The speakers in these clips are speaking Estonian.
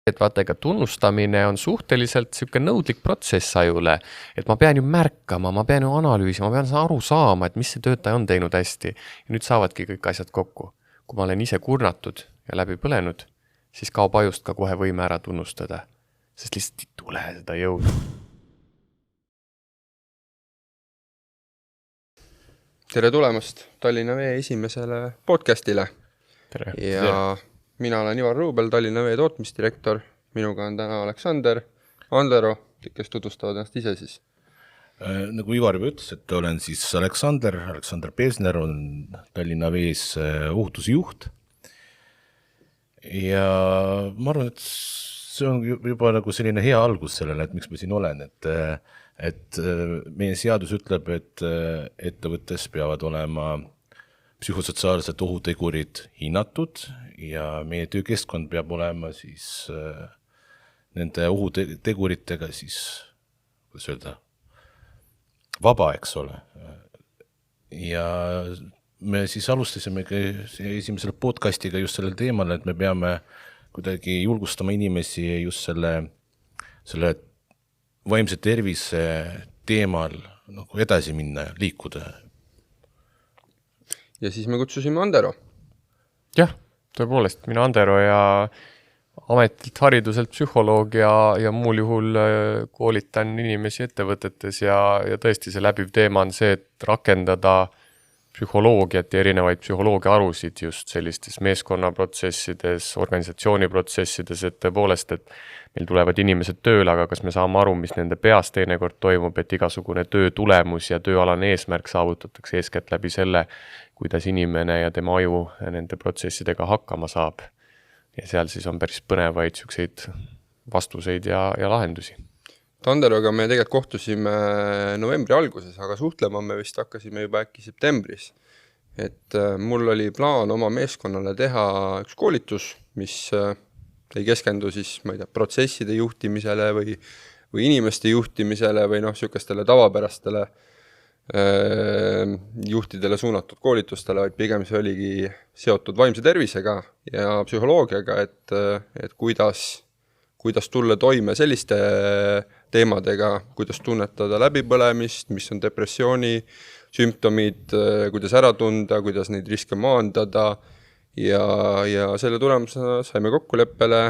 et vaata, ega tunnustamine on suhteliselt sihuke nõudlik protsess ajule, et ma pean ju märkama, ma pean ju analüüsima, ma pean aru saama, et mis see töötaja on teinud hästi. Ja nüüd saavadki kõik asjad kokku. Kui ma olen ise kurnatud ja läbi põlenud, siis kaob ajust ka kohe võime ära tunnustada, sest lihtsalt ei tule seda jõudu. Tere tulemast Tallinna Vee esimesele podcastile. Tere. Ja mina olen Ivar Ruubel, Tallinna Vee tootmisdirektor. Minuga on täna Aleksander, Andero, kes tutvustavad ennast ise siis. Nagu Ivar juba ütles, et olen siis Aleksander Pesner, on Tallinna Vees ohutusjuht. Ja ma arvan, et see on juba nagu selline hea algus sellele, et miks ma siin olen, et meie seadus ütleb, et ettevõttes peavad olema psühhosotsiaalsed ohutegurid hinnatud ja meie töökeskkond peab olema siis nende ohuteguritega siis, kuidas öelda, vaba, eks ole. Ja me siis alustasimegi esimesel podcastiga just sellel teemal, et me peame kuidagi julgustama inimesi just selle vaimse tervise teemal nagu edasi minna ja liikuda. Ja siis me kutsusime Andero. Jah, tõepoolest, mina Andero ja ametilt hariduselt psühholoog ja muul juhul koolitan inimesi ettevõtetes ja tõesti see läbiv teema on see, et rakendada psühholoogiat ja erinevaid psühholoogia arusid just sellistes meeskonnaprotsessides, organisatsiooniprotsessides, et tõepoolest, et meil tulevad inimesed tööle, aga kas me saame aru, mis nende peas teinekord toimub, et igasugune töö tulemus ja tööalane eesmärk saavutatakse eeskätt läbi selle, kuidas inimene ja tema aju nende protsessidega hakkama saab. Ja seal siis on päris põnevaid sükseid vastuseid ja lahendusi. Anderoga me tegelikult kohtusime novembri alguses, aga suhtlema me vist hakkasime juba äkki septembris. Et mul oli plaan oma meeskonnale teha üks koolitus, mis ei keskendu siis, ma ei tea, protsesside juhtimisele või inimeste juhtimisele või sihukestele tavapärastele juhtidele suunatud koolitustele, vaid pigem see oligi seotud vaimse tervisega ja psühholoogiaga, et kuidas tulla toime selliste teemadega, kuidas tunnetada läbipõlemist, mis on depressiooni sümptomid, kuidas ära tunda, kuidas neid riske maandada ja selle tulemusena saime kokkuleppele,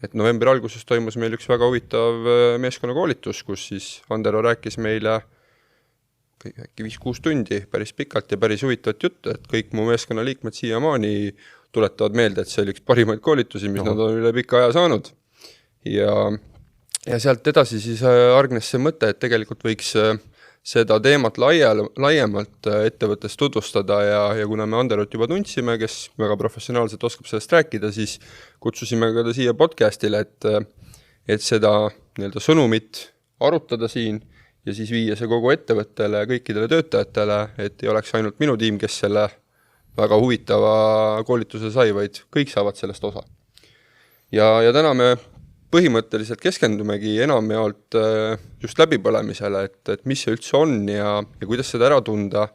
et novembri alguses toimus meil üks väga huvitav meeskonnakoolitus, kus siis Andero rääkis meile äkki 5-6 tundi päris pikalt ja päris huvitavat juttu, et kõik mu meeskonna liikmed siiamaani tuletavad meelde, et see oli üks parimaid koolitusi, mis nad on üle pika aja saanud. Ja sealt edasi siis argnes see mõte, et tegelikult võiks seda teemat laiemalt ettevõttes tutvustada ja kuna me Anderot juba tundsime, kes väga professionaalselt oskab sellest rääkida, siis kutsusime ka ta siia podcastile, et seda nii-öelda sõnumit arutada siin ja siis viia see kogu ettevõttele ja kõikidele töötajatele, et ei oleks ainult minu tiim, kes selle väga huvitava koolituse sai, vaid kõik saavad sellest osa. Ja täna me põhimõtteliselt keskendumegi enamjaolt just läbipõlemisele, et mis see üldse on ja kuidas seda ära tunda.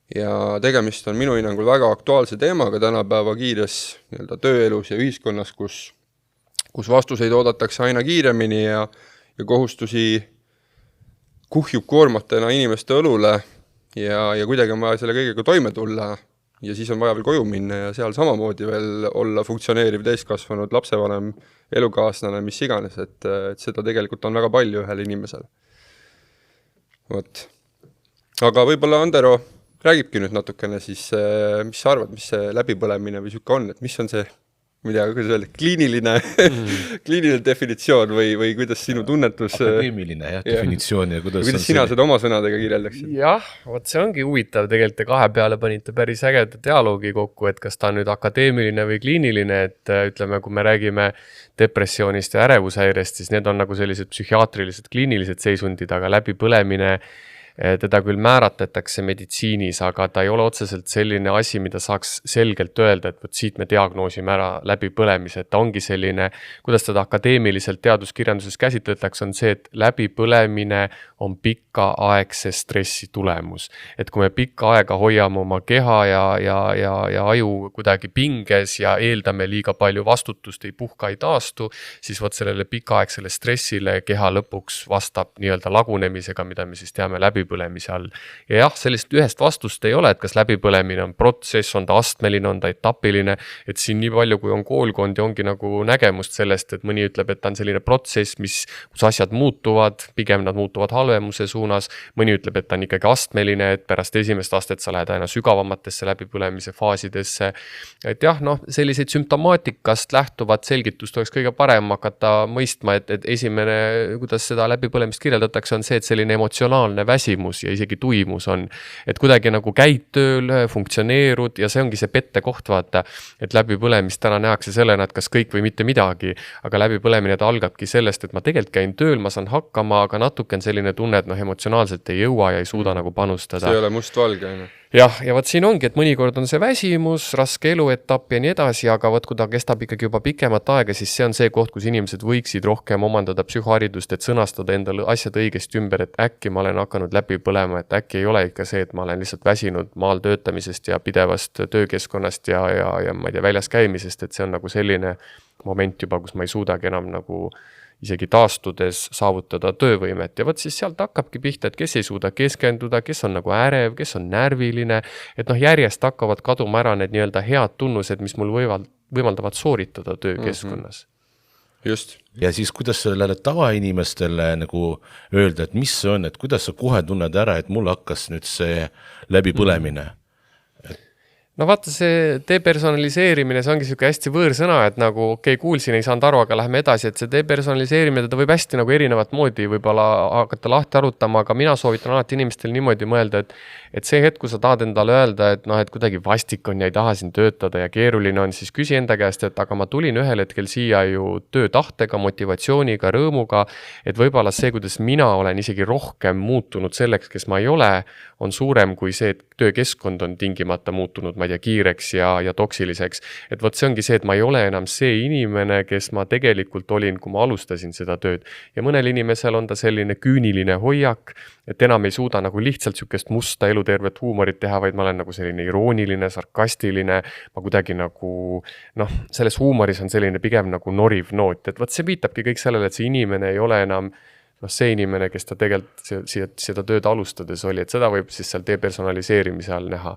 Ja tegemist on minu hinnangul väga aktuaalse teemaga tänapäeva kiires nii-öelda tööelus ja ühiskonnas, kus vastuseid oodatakse aina kiiremini ja kohustusi kuhjub koormatena inimeste õlule ja kuidagi on vaja selle kõigega toime tulla ja siis on vaja veel koju minna ja seal samamoodi veel olla funktsioneeriv täiskasvanud lapsevanem, elukaaslane, mis iganes, et seda tegelikult on väga palju ühel inimesel. Aga võib-olla Andero räägibki nüüd natukene siis, mis sa arvad, mis see läbipõlemine või siuke on, et mis on see, kuidas öelda, kliiniline definitsioon või kuidas sinu tunnetus... Akadeemiline definitsioon ja kuidas sina seda oma sõnadega kirjeldaksid? Jah, see ongi huvitav, tegelikult te kahe peale panite päris ägeda dialoogi kokku, et kas ta on nüüd akadeemiline või kliiniline, et ütleme, kui me räägime depressioonist ja ärevushäirest, siis need on nagu sellised psühhiaatrilised, kliinilised seisundid, aga läbipõlemine teda küll määratletakse meditsiinis, aga ta ei ole otseselt selline asi, mida saaks selgelt öelda, et võt siit me diagnoosime ära läbipõlemise, et ta ongi selline, kuidas teda akadeemiliselt teaduskirjanduses käsitletakse, on see, et läbipõlemine on pikaaegse stressi tulemus. Et kui me pikka aega hoiame oma keha ja aju kuidagi pinges ja eeldame liiga palju vastutust, ei puhka, ei taastu, siis võt sellele pikaaegsele stressile keha lõpuks vastab nii-öelda lagunemisega, mida me siis teame läbipõlemise all. Ja jah, sellist ühest vastust ei ole, et kas läbipõlemine on protsess, on ta astmeline, on ta etapiline, et siin nii palju, kui on koolkond ja ongi nagu nägemust sellest, et mõni ütleb, et ta on selline protsess, kus asjad muutuvad, pigem nad muutuvad halvemuse suunas, mõni ütleb, et ta on ikkagi astmeline, et pärast esimest astet sa lähed aina sügavamatesse läbipõlemise faasidesse. Et jah, selliseid sümptomaatikast lähtuvat selgitust oleks kõige parem hakata mõistma, et esimene, kuidas seda läbipõlemist kirjeldatakse, on see, et selline emotsionaalne väsimus ja isegi tuimus on, et kuidagi nagu käid tööl, funktsioneerud ja see ongi see pettekoht, vaata, et läbipõlemist täna nähakse sellena, et kas kõik või mitte midagi, aga läbipõlemine ta algabki sellest, et ma tegelikult käin tööl, ma saan hakkama, aga natuke on selline tunne, et emotsionaalselt ei jõua ja ei suuda nagu panustada. See ei ole must-valge, on. Jah, ja võt siin ongi, et mõnikord on see väsimus, raske eluetapp ja nii edasi, aga võt, kui ta kestab ikkagi juba pikemat aega, siis see on see koht, kus inimesed võiksid rohkem omandada psühhoharidust, et sõnastada endale asjad õigesti ümber, et äkki ma olen hakanud läbi põlema, et äkki ei ole ikka see, et ma olen lihtsalt väsinud maal töötamisest ja pidevast töökeskkonnast ja ma ei tea, väljas käimisest, et see on nagu selline moment juba, kus ma ei suudagi enam nagu isegi taastudes saavutada töövõimet ja võt siis sealt hakkabki pihta, et kes ei suuda keskenduda, kes on nagu ärev, kes on närviline, et järjest hakkavad kaduma ära need nii-öelda head tunnused, mis mul võimaldavad sooritada töökeskkonnas. Just. Ja siis kuidas sellele tavainimestele nagu öelda, et mis see on, et kuidas sa kohe tunned ära, et mul hakkas nüüd see läbipõlemine? No vaata, see depersonaliseerimine, see ongi selline hästi võõrsõna, et nagu kuulsin, ei saanud aru, aga läheme edasi, et see depersonaliseerimine, ta võib hästi nagu erinevat moodi võib-olla hakata lahti arutama, aga mina soovitan alati inimestel niimoodi mõelda, et see hetk, kui sa tahad endale öelda, et kuidagi vastik on ja ei taha siin töötada ja keeruline on, siis küsi enda käest, et aga ma tulin ühel hetkel siia ju töötahtega, motivatsiooniga, rõõmuga, et võib-olla see, kuidas mina olen isegi rohkem muutunud selleks, kes ma ei ole, on suurem kui see, et töökeskkond on tingimata muutunud, ma ei tea, kiireks ja toksiliseks. Et võt see ongi see, et ma ei ole enam see inimene, kes ma tegelikult olin, kui ma alustasin seda tööd. Ja mõnel inimesel on ta selline küüniline hoiak, et enam ei suuda nagu lihtsalt sükest musta elutervet huumorit teha, vaid ma olen nagu selline irooniline, sarkastiline, ma kuidagi nagu, selles huumoris on selline pigem nagu noriv noot, et võt see viitabki kõik sellele, et see inimene ei ole enam see inimene, kes ta tegelikult seda tööd alustades oli, et seda võib siis seal depersonaliseerimise all näha.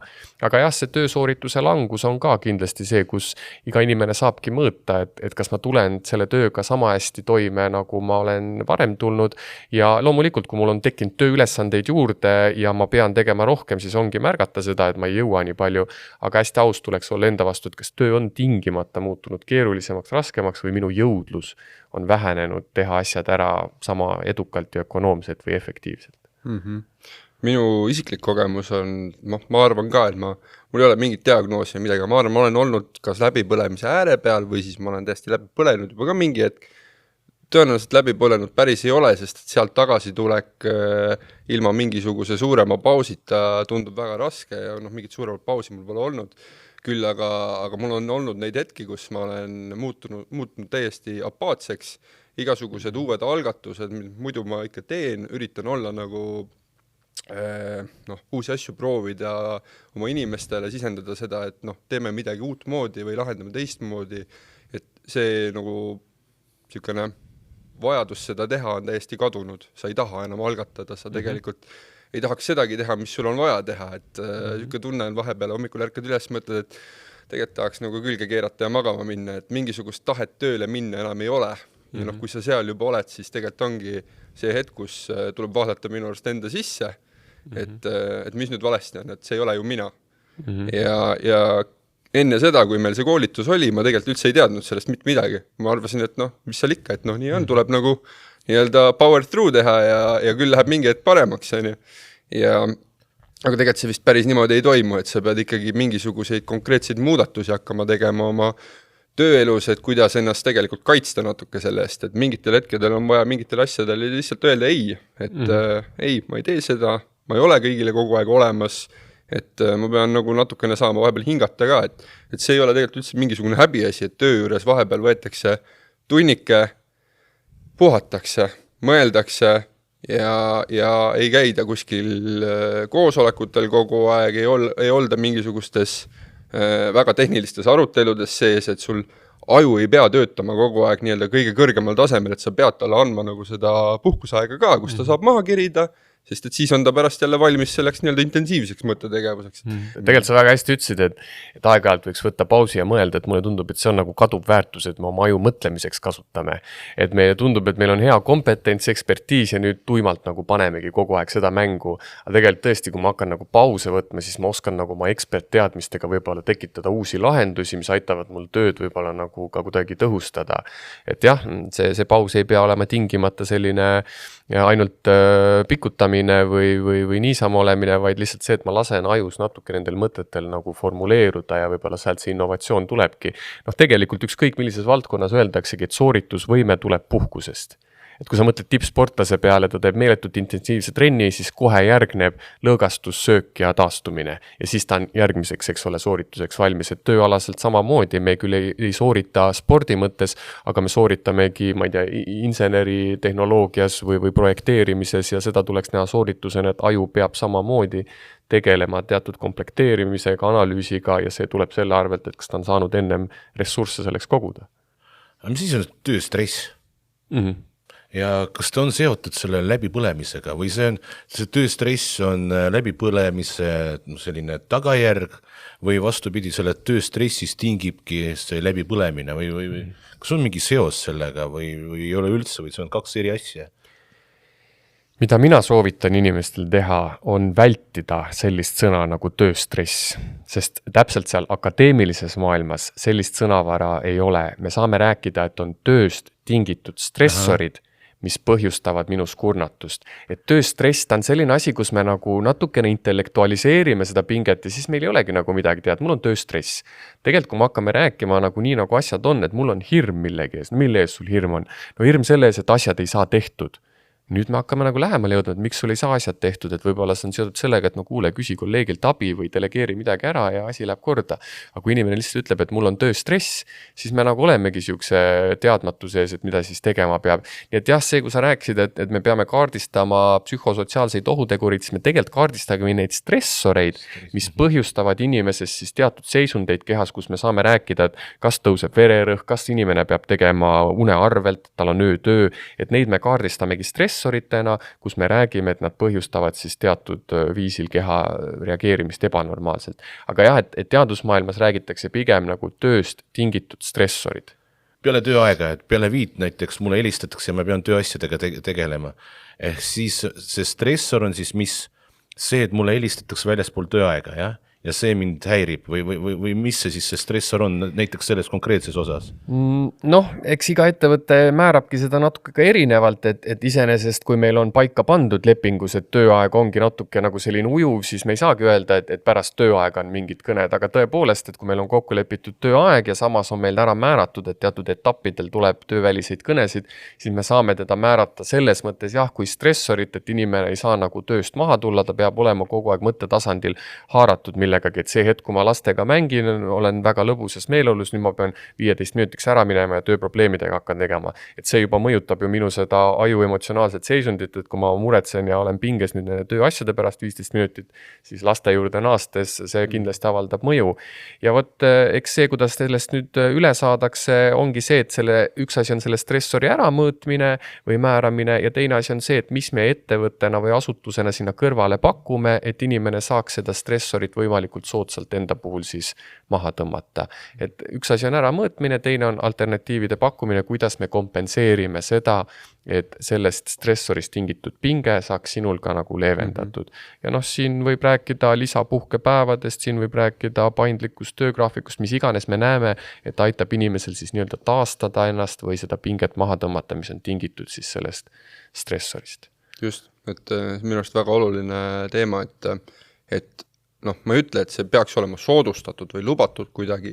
Aga jah, see töösoorituse langus on ka kindlasti see, kus iga inimene saabki mõõta, et kas ma tulen selle tööga sama hästi toime, nagu ma olen varem tulnud ja loomulikult, kui mul on tekkinud tööülesandeid juurde ja ma pean tegema rohkem, siis ongi märgata seda, et ma ei jõua nii palju, aga hästi aus tuleks olla enda vastu, et kas töö on tingimata muutunud keerulisemaks, raskemaks või minu jõudlus on vähenenud teha asjad ära sama edukalt ja ökonoomselt või efektiivselt. Minu isiklik kogemus on, ma arvan ka, et mul ei ole mingit diagnoosi ja midagi, ma arvan, ma olen olnud kas läbipõlemise ääre peal või siis ma olen täiesti läbi põlenud juba ka mingi hetk. Tõenäoliselt läbi põlenud päris ei ole, sest sealt tagasi tulek ilma mingisuguse suurema pausita tundub väga raske ja mingit suuremat pausi mul pole olnud. Küll aga mul on olnud neid hetki, kus ma olen muutunud täiesti apaatseks, igasugused uued algatused, muidu ma ikka teen, üritan olla nagu uusi asju proovida oma inimestele, sisendada seda, et teeme midagi uut moodi või lahendame teistmoodi, et see nagu selline vajadus seda teha on täiesti kadunud, sa ei taha enam algatada, sa tegelikult ei tahaks sedagi teha, mis sul on vaja teha, et selline tunne on vahepeal hommikul ärkad üles, mõtled, et tegelikult tahaks nagu külge keerata ja magama minna, et mingisugust tahet tööle minna enam ei ole. Ja kui sa seal juba oled, siis tegelikult ongi see hetk, kus tuleb vaadata minu arust enda sisse, et mis nüüd valesti on, et see ei ole ju mina. Ja enne seda, kui meil see koolitus oli, ma tegelikult üldse ei teadnud sellest mitte midagi. Ma arvasin, et mis seal ikka, et nii on, tuleb nagu nii-öelda power through teha ja küll läheb mingi hetk paremaks. Aga tegelikult see vist päris niimoodi ei toimu, et sa pead ikkagi mingisuguseid konkreetseid muudatusi hakkama tegema oma tööelus, et kuidas ennast tegelikult kaitsta natuke selle eest, et mingitel hetkedel on vaja mingitel asjadel lihtsalt öelda ei, et ei, ma ei tee seda, ma ei ole kõigile kogu aeg olemas, et ma pean nagu natukene saama vahepeal hingata ka, et see ei ole tegelikult üldse mingisugune häbiasi, et töö juures vahepeal võetakse tunnike, puhatakse, mõeldakse ja ei käida kuskil koosolekutel kogu aeg, ei olda mingisugustes väga tehnilistes aruteludes sees, et sul aju ei pea töötama kogu aeg nii-öelda kõige kõrgemal tasemel, et sa pead talle andma nagu seda puhkusaega ka, kus ta saab maha kerida, sest et siis on ta pärast jälle valmis selleks nii-öelda intensiivseks mõttetegevuseks. Tegelikult sa väga hästi ütlesid, et aeg-ajalt võiks võtta pausi ja mõelda, et mulle tundub, et see on nagu kaduv väärtus, et me oma aju mõtlemiseks kasutame. Et meile tundub, et meil on hea kompetents, ekspertiis ja nüüd tuimalt nagu panemegi kogu aeg seda mängu. Aga tegelikult tõesti, kui ma hakkan nagu pause võtma, siis ma oskan nagu oma ekspertteadmistega võib-olla tekitada uusi lahendusi, mis aitavad mul tööd võib-olla nagu ka kuidagi tõhustada. Et jah, see paus ei pea olema tingimata selline ainult pikutamine või niisama olemine, vaid lihtsalt see, et ma lasen ajus natuke nendel mõtetel nagu formuleeruda ja võib-olla sealt see innovatsioon tulebki. Tegelikult ükskõik millises valdkonnas öeldaksegi, et sooritusvõime tuleb puhkusest. Et kui sa mõtled tippsportlase peale, ta teeb meeletult intensiivse trenni, siis kohe järgneb lõõgastus, söök ja taastumine. Ja siis ta on järgmiseks, eks ole, soorituseks valmis. Et tööalaselt samamoodi, me küll ei soorita spordi mõttes, aga me sooritamegi, ma ei tea, inseneri tehnoloogias või projekteerimises ja seda tuleks näha sooritusena, et aju peab samamoodi tegelema teatud komplekteerimisega, analüüsiga ja see tuleb selle arvelt, et kas ta on saanud ennem ressursse selleks koguda. Aga mis siis on tööstress? Ja kas ta on seotud selle läbipõlemisega või see tööstress on läbipõlemise selline tagajärg või vastupidi, selle tööstressis tingibki see läbipõlemine või kas on mingi seos sellega või ei ole üldse või see on kaks eri asja? Mida mina soovitan inimestel teha, on vältida sellist sõna nagu tööstress, sest täpselt seal akadeemilises maailmas sellist sõnavara ei ole. Me saame rääkida, et on tööst tingitud stressorid, mis põhjustavad minus kurnatust. Et tööstress ta on selline asi, kus me nagu natukene intellektualiseerime seda pinget ja siis meil ei olegi nagu midagi teada, mul on tööstress. Tegelikult kui me hakkame rääkima nagu nii nagu asjad on, et mul on hirm millegi ees, mille ees sul hirm on? No hirm selle ees, et asjad ei saa tehtud. Nüüd me hakkame nagu lähemale jõudma, et miks sul ei saa asjad tehtud, et võib-olla see on seotud sellega, et no kuule, küsi kolleegilt abi või delegeeri midagi ära ja asi läheb korda. Aga kui inimene lihtsalt ütleb, et mul on tööstress, siis me nagu olemegi siukse teadmatuse ees, et mida siis tegema peab. Nii et jah, see, kui sa rääkisid, et me peame kaardistama psühhosotsiaalseid ohutegurid, siis me tegelikult kaardistame neid stressoreid, mis põhjustavad inimeses siis teatud seisundeid kehas, kus me saame rääkida, et kas tõuseb vererõhk, kas inimene peab tegema une arvelt, tal on öötöö, et neid me kaardistamegi stressoritena, kus me räägime, et nad põhjustavad siis teatud viisil keha reageerimist ebanormaalselt. Aga jah, et teadusmaailmas räägitakse pigem nagu tööst tingitud stressorid. Peale tööaega, et peale 5 näiteks mulle helistatakse ja ma pean tööasjadega tegelema. Ehk siis see stressor on siis see, et mulle helistatakse väljaspool tööaega, jah? Ja see mind häirib või mis see siis see stressor on näiteks selles konkreetses osas? Noh, eks iga ettevõte määrabki seda natuke ka erinevalt, et iseenesest, kui meil on paika pandud lepingus, et tööaeg ongi natuke nagu selline ujuv, siis me ei saagi öelda, et pärast tööaega on mingid kõned, aga tõepoolest, et kui meil on kokku lepitud tööaeg ja samas on meil ära määratud, et teatud etappidel tuleb tööväliseid kõnesid, siis me saame teda määrata selles mõttes jah, kui stressorit, et inimene ei saa nagu tööst maha tulla, ta peab olema kogu aeg mõttetasandil haaratud, et see hetk, kui ma lastega mängin, olen väga lõbusas meeleolus, nüüd ma pean 15 minutiks ära minema ja tööprobleemidega hakkan tegema. Et see juba mõjutab ju minu seda aju emotsionaalset seisundit, et kui ma muretsen ja olen pinges nüüd nende tööasjade pärast 15 minutit, siis laste juurde naastes see kindlasti avaldab mõju. Ja vot, eks see, kuidas sellest nüüd üle saadakse, ongi see, et üks asi on selle stressori ära mõõtmine või määramine ja teine asi on see, et mis me ettevõttena või asutusena sinna kõrvale pakume, et inimene saaks seda stressorit võimalikult soodsalt enda puhul siis maha tõmmata. Et üks asi on ära mõõtmine, teine on alternatiivide pakkumine, kuidas me kompenseerime seda, et sellest stressorist tingitud pinge saaks sinul ka nagu leevendatud. Ja siin võib rääkida lisapuhkepäevadest, siin võib rääkida paindlikust töögraafikust, mis iganes me näeme, et aitab inimesel siis nii-öelda taastada ennast või seda pinget maha tõmmata, mis on tingitud siis sellest stressorist. Just, et minu arust väga oluline teema, et ma ei ütle, et see peaks olema soodustatud või lubatud kuidagi,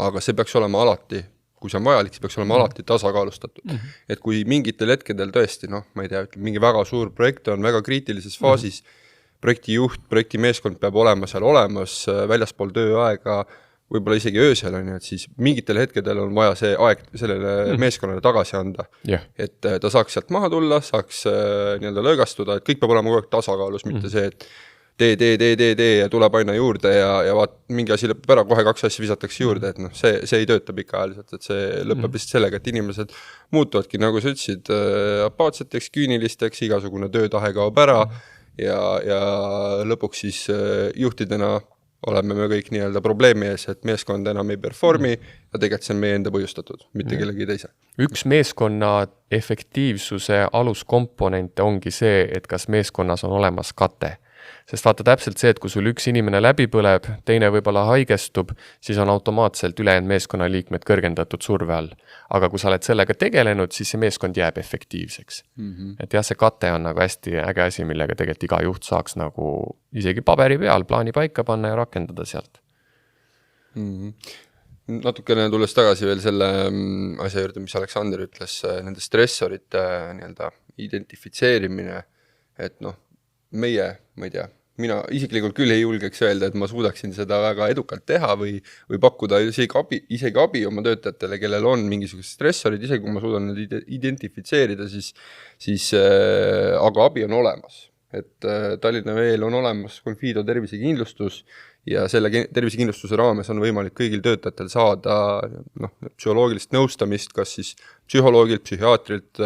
aga see peaks olema alati, kui see on vajalik, see peaks olema alati tasakaalustatud. Et kui mingitel hetkedel tõesti, ma ei tea, mingi väga suur projekt on väga kriitilises faasis, projektijuht, projektimeeskond peab olema seal olemas väljaspool tööaega, võib-olla isegi öösel on ju, et siis mingitel hetkedel on vaja see aeg sellele meeskonnale tagasi anda. Et ta saaks sealt maha tulla, saaks nii-öelda lõõgastuda, et kõik peab olema kogu aeg tasakaalus, mitte see, et tee ja tuleb aina juurde ja mingi asi lõpeb ära, kohe 2 asja visatakse juurde, et noh, see ei tööta pikaajaliselt, et see lõpeb lihtsalt sellega, et inimesed muutuvadki, nagu sa ütlesid, apaatseteks, küünilisteks, igasugune töötahe kaob ära ja lõpuks siis juhtidena oleme me kõik nii-öelda probleemi ees, et meeskond enam ei performi ja tegelikult see on meie enda põhjustatud, mitte kellegi teise. Üks meeskonna efektiivsuse aluskomponente ongi see, et kas meeskonnas on olemas kate. Sest vaata täpselt see, et kui sul üks inimene läbi põleb, teine võib-olla haigestub, siis on automaatselt ülejäänud meeskonnaliikmed kõrgendatud surve all. Aga kui sa oled sellega tegelenud, siis see meeskond jääb efektiivseks. Et jah, see kate on nagu hästi äge asi, millega tegelikult iga juht saaks nagu isegi paberi peal plaani paika panna ja rakendada sealt. Natukene tulles tagasi veel selle asja juurde, mis Aleksander ütles, nende stressorite nii-öelda identifitseerimine, et noh, meie, ma ei tea, mina isiklikult küll ei julgeks öelda, et ma suudaksin seda väga edukalt teha või pakkuda isegi abi oma töötajatele, kellel on mingisugused stressorid, isegi kui ma suudan need identifitseerida, siis aga abi on olemas. Et Tallinna Veel on olemas Confido tervisekindlustus ja selle tervisekindlustuse raames on võimalik kõigil töötajatel saada psühholoogilist nõustamist, kas siis psühholoogilt, psühhiaatrilt,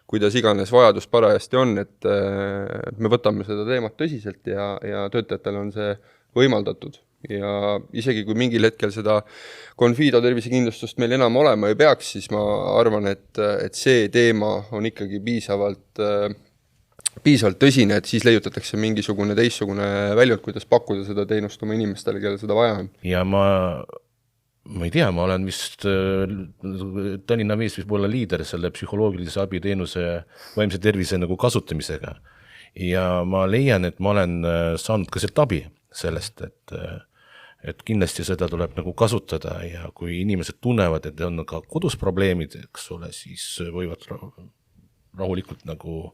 kuidas iganes vajadus parajasti on, et me võtame seda teemat tõsiselt ja töötajatel on see võimaldatud. Ja isegi kui mingil hetkel seda Confido tervisekindlustust meil enam olema ei peaks, siis ma arvan, et see teema on ikkagi piisavalt tõsine, et siis leiutatakse mingisugune teistsugune väljund, kuidas pakkuda seda teenust oma inimestele, kellel seda vaja on. Ja ma ei tea, ma olen vist Tallinna Vees vist olla liider selle psühholoogilise abiteenuse vaimse tervise nagu kasutamisega. Ja ma leian, et ma olen saanud ka sealt abi sellest, et kindlasti seda tuleb nagu kasutada ja kui inimesed tunnevad, et on ka kodus probleemid, eks ole, siis võivad rahulikult nagu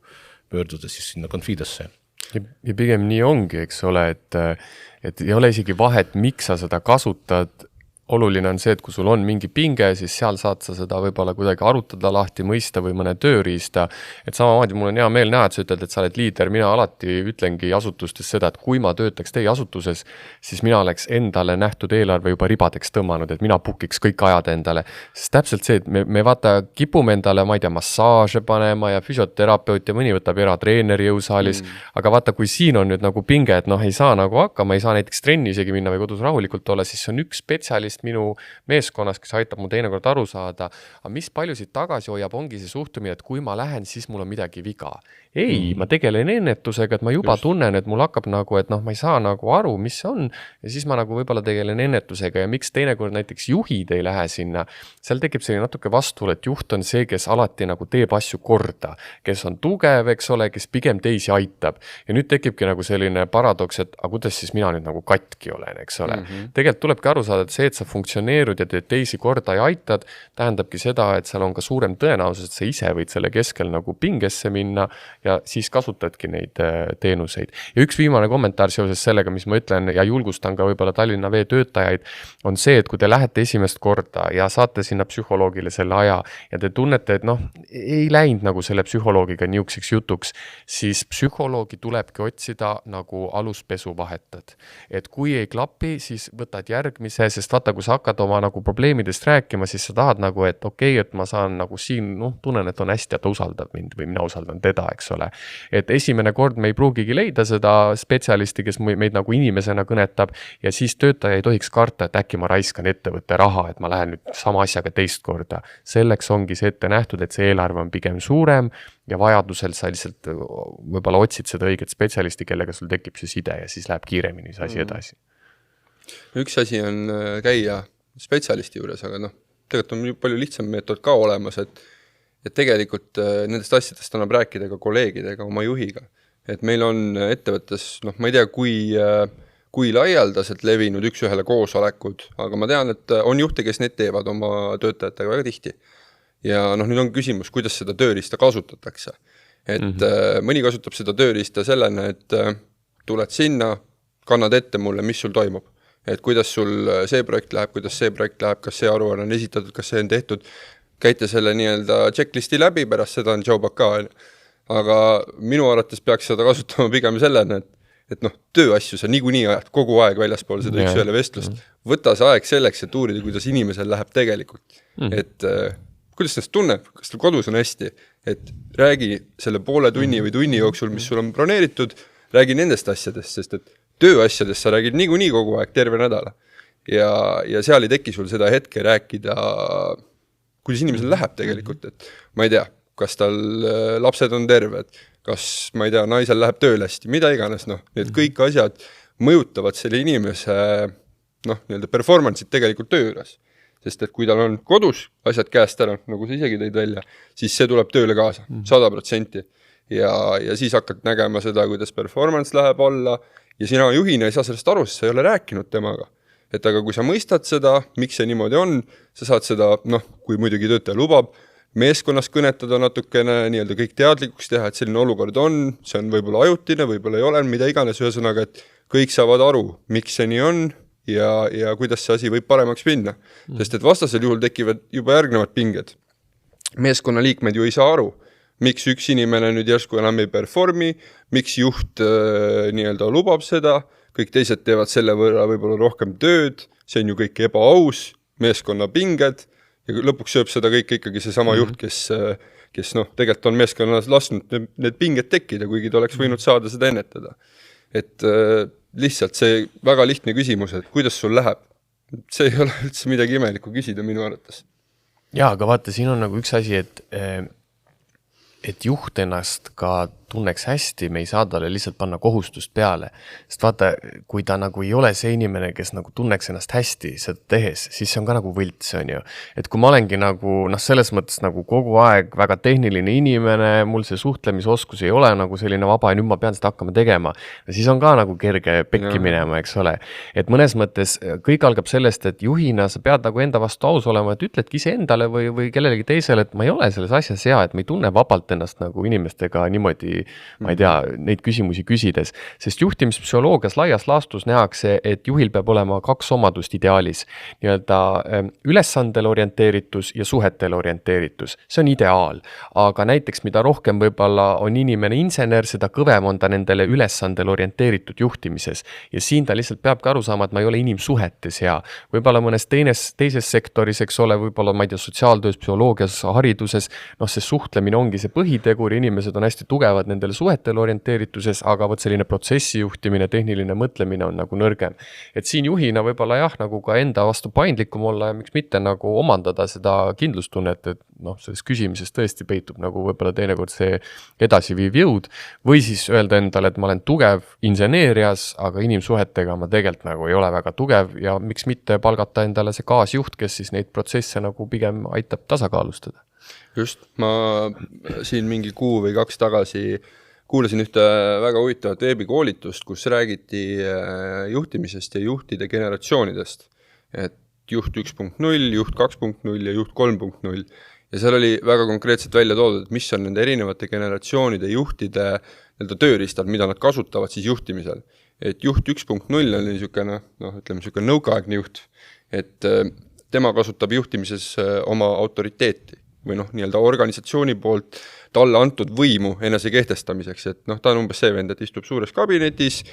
pöörduda siis sinna Confidosse. Ja pigem nii ongi, eks ole, et ei ole isegi vahet, miks sa seda kasutad. Oluline on see, et kui sul on mingi pinge, siis seal saad sa seda võib-olla kuidagi arutada lahti, mõista või mõne tööriista. Et samamoodi mul on hea meel näha, et sa ütled, et sa oled liider. Mina alati ütlengi asutustes seda, et kui ma töötaks teie asutuses, siis mina oleks endale nähtud eelarve juba ribadeks tõmmanud, et mina pukiks kõik ajad endale. Sest täpselt see, et me vaata kipume endale, ma ei tea, massaaže panema ja füsioterapeut ja mõni võtab eratreeneri jõusaalis. Aga vaata, kui siin on nüüd nagu pinge, et ei saa nagu hakkama, ei saa näiteks trenni isegi minna või kodus rahulikult olla, siis on üks spetsialist minu meeskonnas, kes aitab mu teinekord aru saada, aga mis paljusid tagasi hoiab, ongi see suhtumine, et kui ma lähen, siis mul on midagi viga. Ei, ma tegelen ennetusega, et ma juba tunnen, et mul hakkab nagu, et ma ei saa nagu aru, mis see on, ja siis ma nagu võib-olla tegelen ennetusega ja miks teinekord näiteks juhid ei lähe sinna, seal tekib selline natuke vastuol, et juht on see, kes alati nagu teeb asju korda, kes on tugev, eks ole, kes pigem teisi aitab. Ja nüüd tekibki nagu selline paradoks, et aga kuidas siis mina nüüd nagu katki olen, eks ole. Tegelikult tulebki aru saada, et see, et sa funktsioneerud ja teed teisi korda ja aitad, tähendabki seda, et seal on ka suurem tõenäosus, et sa ise võid selle keskel nagu pingesse minna ja siis kasutadki neid teenuseid. Ja üks viimane kommentaar seoses sellega, mis ma ütlen ja julgustan ka võib-olla Tallinna Vee töötajaid, on see, et kui te lähete esimest korda ja saate sinna psühholoogile selle aja ja te tunnete, et ei läinud nagu selle psühholoogiga niukseks jutuks, siis psühholoogi tulebki otsida nagu aluspesu vahetad. Et kui ei klapi, siis võtad järgmise, sest vaata, kui sa hakkad oma nagu probleemidest rääkima, siis sa tahad nagu, et okei, et ma saan nagu siin, tunnen, et on hästi, et ta usaldab mind või mina usaldan teda, eks ole. Et esimene kord me ei pruugigi leida seda spetsialisti, kes meid nagu inimesena kõnetab ja siis töötaja ei tohiks karta, et äkki ma raiskan ettevõtte raha, et ma lähen nüüd sama asjaga teist korda. Selleks ongi see ette nähtud, et see eelarve on pigem suurem ja vajadusel sa lihtsalt võib-olla otsid seda õiget spetsialisti, kellega sul tekib see side ja siis läheb kiiremini see asi edasi. Üks asi on käia spetsialisti juures, aga tegelikult on palju lihtsam meetod ka olemas, et tegelikult nendest asjadest annab rääkida ka kolleegidega, oma juhiga. Et meil on ettevõttes, ma ei tea, kui laialdaselt levinud üks-ühele koosolekud, aga ma tean, et on juhte, kes need teevad oma töötajatega väga tihti. Ja nüüd on küsimus, kuidas seda tööriista kasutatakse. Et mõni kasutab seda tööriista sellena, et tuled sinna, kannad ette mulle, mis sul toimub. Et kuidas sul see projekt läheb, kuidas see projekt läheb, kas see aruanne on esitatud, kas see on tehtud, käite selle nii-öelda checklisti läbi, pärast seda on job ka. Aga minu arvates peaks seda kasutama pigem sellena, et tööasju sa niikuinii ajad kogu aeg väljaspool seda üks ühele vestlust. Võta see aeg selleks, et uurida, kuidas inimesel läheb tegelikult. Et kuidas ta tunneb, kas tal kodus on hästi, et räägi selle poole tunni või tunni jooksul, mis sul on broneeritud, räägi nendest asjadest, sest et tööasjadest sa räägid niikuinii kogu aeg terve nädala. Ja seal ei teki sul seda hetke rääkida, kuidas inimesel läheb tegelikult, et ma ei tea, kas tal lapsed on terved, kas, ma ei tea, naisel läheb tööl hästi, mida iganes, need kõik asjad mõjutavad selle inimese nii-öelda performance'it tegelikult töö juures. Sest et kui tal on kodus asjad käest ära, nagu sa isegi tõid välja, siis see tuleb tööle kaasa, 100%. Ja siis hakkad nägema seda, kuidas performance läheb alla ja sina juhina ei saa sellest aru, sest sa ei ole rääkinud temaga. Et aga kui sa mõistad seda, miks see niimoodi on, sa saad seda, kui muidugi töötaja lubab, meeskonnas kõnetada natukene, nii-öelda kõik teadlikuks teha, et selline olukord on, see on võib-olla ajutine, võib-olla ei ole, mida iganes ühesõnaga, et kõik saavad aru, miks see nii on ja kuidas see asi võib paremaks minna. Sest et vastasel juhul tekivad juba järgnevad pinged. Meeskonnaliikmed ju ei saa aru, miks üks inimene nüüd järsku enam ei performi, miks juht nii-öelda lubab seda, kõik teised teevad selle võrra võib-olla rohkem tööd, see on ju kõik ebaaus, meeskonna pinged, ja lõpuks sööb seda kõik ikkagi see sama juht, kes tegelikult on meeskonnas lasknud need pinged tekkida, kuigi ta oleks võinud saada seda ennetada. Et lihtsalt see väga lihtne küsimus, et kuidas sul läheb, see ei ole üldse midagi imelikku küsida minu arvates. Jaa, aga vaata, siin on nagu üks asi, et juht ennast ka tunneks hästi, me ei saa talle lihtsalt panna kohustust peale. Sest vaata, kui ta nagu ei ole see inimene, kes nagu tunneks ennast hästi seda tehes, siis see on ka nagu võlts, on ju. Et kui ma olengi nagu, selles mõttes nagu kogu aeg väga tehniline inimene, mul see suhtlemisoskus ei ole nagu selline vaba ja nüüd ma pean seda hakkama tegema. Ja siis on ka nagu kerge pekki minema, eks ole. Et mõnes mõttes kõik algab sellest, et juhina sa pead nagu enda vastu aus olema, et ütledki ise endale või kellelegi teisele, et ma ei ole selles asjas hea, et ma ei tunne vabalt ennast nagu inimestega niimoodi, ma ei tea, neid küsimusi küsides, sest juhtimispsühholoogias laias laastus nähakse, et juhil peab olema 2 omadust ideaalis, nii-öelda ülesandele orienteeritus ja suhetele orienteeritus. See on ideaal, aga näiteks mida rohkem võib-olla on inimene insener, seda kõvem on ta nendele ülesandele orienteeritud juhtimises ja siin ta lihtsalt peabki aru saama, et ma ei ole inimsuhetes hea. Võib-olla mõnes teises sektoris, eks ole, võib-olla ma ei tea, sotsiaaltöös, psühholoogias, hariduses, see suhtlemine ongi see põhitegur, inimesed on hästi tugevad nendele suhetele orienteerituses, aga võt selline protsessi juhtimine, tehniline mõtlemine on nagu nõrgem. Et siin juhina võib-olla jah, nagu ka enda vastu paindlikum olla ja miks mitte nagu omandada seda kindlustunnet, et selles küsimises tõesti peitub nagu võib-olla teinekord see edasiviiv jõud või siis öelda endale, et ma olen tugev inseneerias, aga inimsuhetega ma tegelikult nagu ei ole väga tugev ja miks mitte palgata endale see kaasjuht, kes siis neid protsesse nagu pigem aitab tasakaalustada. Just, ma siin mingi 1 või 2 tagasi kuulasin ühte väga huvitavat veebikoolitust, kus räägiti juhtimisest ja juhtide generatsioonidest. Et juht 1.0, juht 2.0 ja juht 3.0. Ja seal oli väga konkreetselt välja toodud, et mis on nende erinevate generatsioonide juhtide tööriistad, mida nad kasutavad siis juhtimisel. Et juht 1.0 on niisugune, ütleme nõukaaegne juht, et tema kasutab juhtimises oma autoriteeti või nii-öelda organisatsiooni poolt talle antud võimu enese kehtestamiseks, et ta on umbes see vend, et istub suures kabinetis,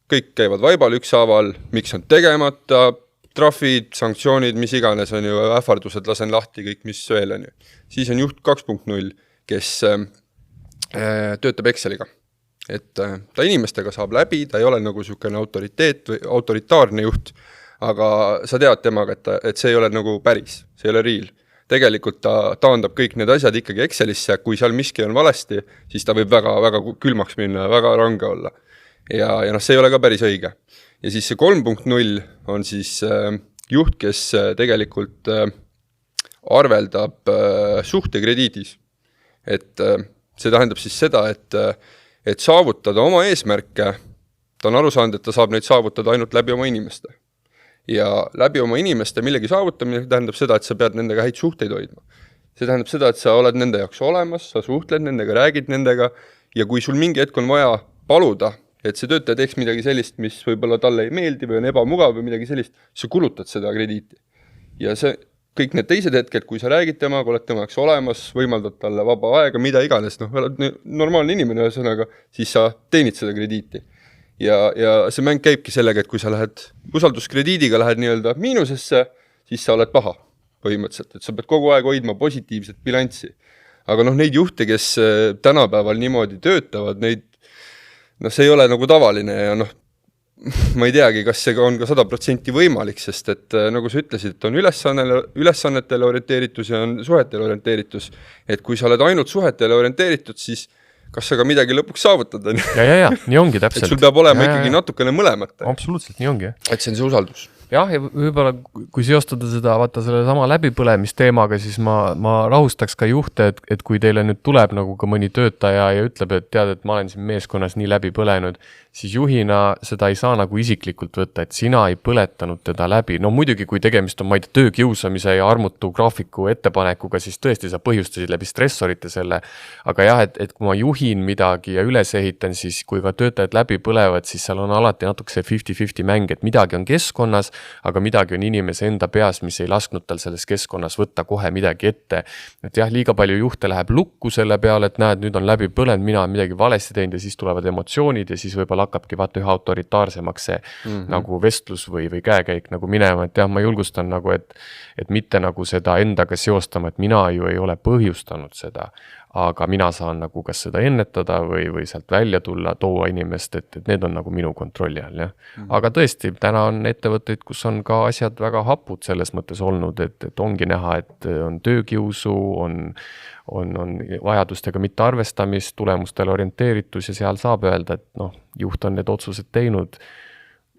kõik käivad vaibal ükshaaval, miks on tegemata, trahvid, sanktsioonid, mis iganes on ju, ähvardused, lasen lahti, kõik mis veel on ju. Siis on juht 2.0, kes töötab Exceliga. Et ta inimestega saab läbi, ta ei ole nagu niisugune autoriteet või autoritaarne juht, aga sa tead temaga, et see ei ole nagu päris, see ei ole real. Tegelikult ta taandab kõik need asjad ikkagi Excelisse, kui seal miski on valesti, siis ta võib väga, väga külmaks minna ja väga range olla. Ja see ei ole ka päris õige. Ja siis see 3.0 on siis juht, kes tegelikult arveldab suhtekrediidis. Et see tähendab siis seda, et saavutada oma eesmärke, ta on aru saanud, et ta saab neid saavutada ainult läbi oma inimeste. Ja läbi oma inimeste millegi saavutamine tähendab seda, et sa pead nendega häid suhteid hoidma. See tähendab seda, et sa oled nende jaoks olemas, sa suhtled nendega, räägid nendega ja kui sul mingi hetk on vaja paluda et see töötaja teeks midagi sellist, mis võib-olla talle ei meeldi või on ebamugav või midagi sellist, sa kulutad seda krediiti. Ja see, kõik need teised hetked, kui sa räägid temaga, oled temaks olemas, võimaldad talle vaba aega, mida iganes, oled normaalne inimene ühesõnaga, siis sa teenid seda krediiti. Ja see mäng käibki sellega, et kui sa lähed usalduskrediidiga, lähed nii-öelda miinusesse, siis sa oled paha põhimõtteliselt, et sa pead kogu aeg hoidma positiivset bilanssi. Aga neid juhte, kes tänapäeval niimoodi töötavad, see ei ole nagu tavaline ja ma ei teagi, kas see on ka 100% võimalik, sest et nagu sa ütlesid, et on ülesannetele orienteeritus ja on suhetele orienteeritus. Et kui sa oled ainult suhetele orienteeritud, siis kas sa ka midagi lõpuks saavutad? Ja, nii ongi täpselt. Et sul peab olema ikkagi natukene mõlemat. Absoluutselt, nii ongi. Et see on see usaldus. Jah, ja võib-olla kui seostada seda, vaata selle sama läbipõlemisteemaga, siis ma rahustaks ka juhte, et kui teile nüüd tuleb nagu ka mõni töötaja ja ütleb, et tead, et ma olen siin meeskonnas nii läbi põlenud, siis juhina seda ei saa nagu isiklikult võtta, et sina ei põletanud teda läbi. No muidugi, kui tegemist on, ma ei tea, töökiusamise ja armutu graafiku ettepanekuga, siis tõesti sa põhjustasid läbi stressorite selle. Aga jah, et kui ma juhin midagi ja üles ehitan, siis kui ka töötajad läbi põlevad, siis seal on alati natuke see 50-50 mäng, et midagi on keskkonnas, aga midagi on inimese enda peas, mis ei lasknud tal selles keskkonnas võtta kohe midagi ette. Et jah, liiga palju juhte läheb lukku selle peale, et näed, nüüd on läbi põlenud, mina olen midagi valesti teinud ja siis tulevad emotsioonid ja siis võib-olla hakkabki vaata ühe autoritaarsemaks see nagu vestlus või käekäik nagu minema, et jah, ma julgustan nagu, et mitte nagu seda endaga seostama, et mina ju ei ole põhjustanud seda, aga mina saan nagu kas seda ennetada või sealt välja tulla, toua inimest, et need on nagu minu kontrolli all, jah. Aga tõesti, täna on ettevõtteid, kus on ka asjad väga hapud selles mõttes olnud, et ongi näha, et on töökiusu, on vajadustega mitte arvestamist, tulemustele orienteeritus ja seal saab öelda, et juht on need otsused teinud,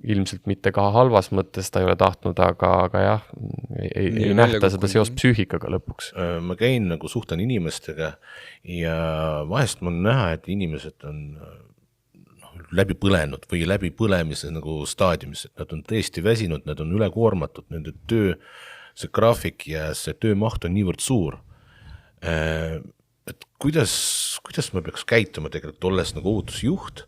ilmselt mitte ka halvas mõttes, ta ei ole tahtnud, aga jah, ei nähta seda seos psüühikaga lõpuks. Ma käin nagu suhtlen inimestega ja vahest ma on näha, et inimesed on läbi põlenud või läbi põlemise nagu staadiumis, et nad on tõesti väsinud, nad on ülekoormatud, nende töö, see graafik ja see töömaht on niivõrd suur. Et kuidas me peaks käituma tegelikult, olles nagu ohutusjuht,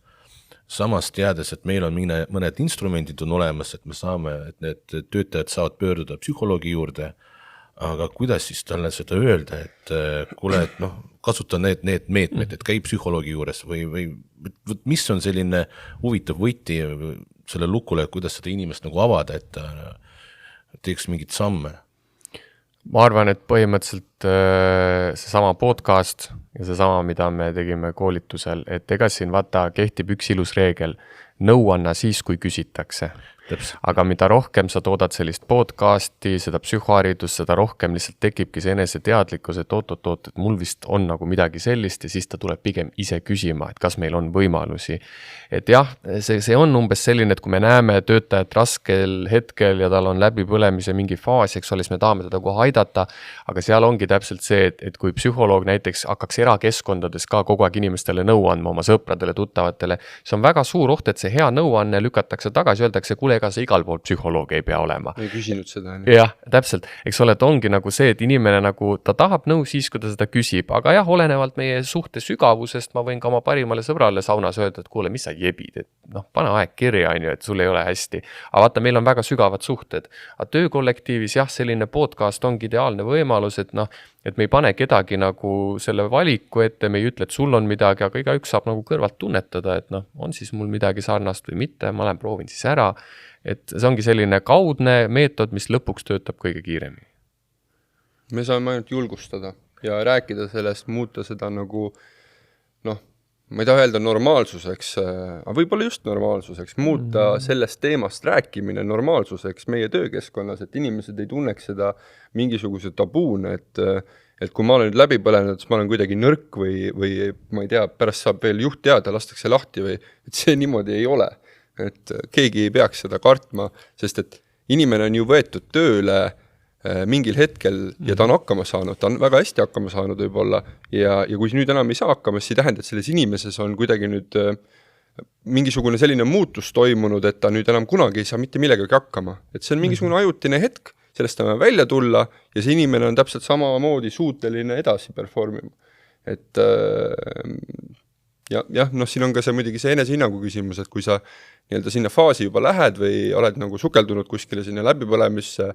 samas teades, et meil on mõned instrumendid on olemas, et me saame, et need töötajad saavad pöörduda psühholoogi juurde, aga kuidas siis talle seda öelda, et kuule, et kasuta need meetmed, et käi psühholoogi juures või mis on selline huvitav võti selle lukule, kuidas seda inimest nagu avada, et ta teeks mingit samme? Ma arvan, et põhimõtteliselt seesama podcast ja seesama, mida me tegime koolitusel, et ega siin vaata kehtib üks ilus reegel, nõu anna siis, kui küsitakse. Aga mida rohkem sa toodad sellist podcasti, seda psühhoharidust, seda rohkem lihtsalt tekibki see eneseteadlikkus, et oot, et mul vist on nagu midagi sellist ja siis ta tuleb pigem ise küsima, et kas meil on võimalusi. Et jah, see on umbes selline, et kui me näeme töötajat raskel hetkel ja tal on läbipõlemise mingi faas, eks ole, siis me tahame teda kohe aidata, aga seal ongi täpselt see, et kui psühholoog näiteks hakkaks erakeskkondades ka kogu aeg inimestele nõu andma oma sõpradele, tuttavatele, see on väga suur oht, et see hea nõuanne lükatakse tagasi, öeldakse, kuule, ega see igal pool psühholoog ei pea olema. Ei küsinud seda. Jah, täpselt. Eks ole, et ongi nagu see, et inimene nagu, ta tahab nõu siis, kui ta seda küsib, aga jah, olenevalt meie suhte sügavusest, ma võin ka oma parimale sõbrale saunas öelda, et kuule, mis sa jebid, et pane aeg kirja, et sul ei ole hästi. Aga vaata, meil on väga sügavad suhted. Aga töökollektiivis jah, selline podcast ongi ideaalne võimalus, et et me ei pane kedagi nagu selle valiku ette, me ei ütle, et sul on midagi, aga igaüks saab nagu kõrvalt tunnetada, et on siis mul midagi sarnast või mitte, ma olen proovin siis ära. Et see ongi selline kaudne meetod, mis lõpuks töötab kõige kiiremini. Me saame ainult julgustada ja rääkida sellest, muuta seda nagu, ma ei taha öelda normaalsuseks, aga võib-olla just normaalsuseks, muuta sellest teemast rääkimine normaalsuseks meie töökeskkonnas, et inimesed ei tunneks seda mingisuguse tabuune, et kui ma olen nüüd läbi põlenud, siis ma olen kuidagi nõrk või ma ei tea, pärast saab veel juht teada, lastakse lahti või et see niimoodi ei ole. Et keegi ei peaks seda kartma, sest et inimene on ju võetud tööle mingil hetkel ja ta on hakkama saanud, ta on väga hästi hakkama saanud võib-olla ja kui nüüd enam ei saa hakkama, siis ei tähenda, et selles inimeses on kuidagi nüüd mingisugune selline muutus toimunud, et ta nüüd enam kunagi ei saa mitte millegagi hakkama. Et see on mingisugune ajutine hetk, sellest on välja tulla ja see inimene on täpselt samamoodi suuteline edasi performima. Et jah, noh, siin on ka see muidugi see enesehinnangu küsimus, et kui sa nii-öelda sinna faasi juba lähed või oled nagu sukeldunud kuskile sinna läbipõlemisse,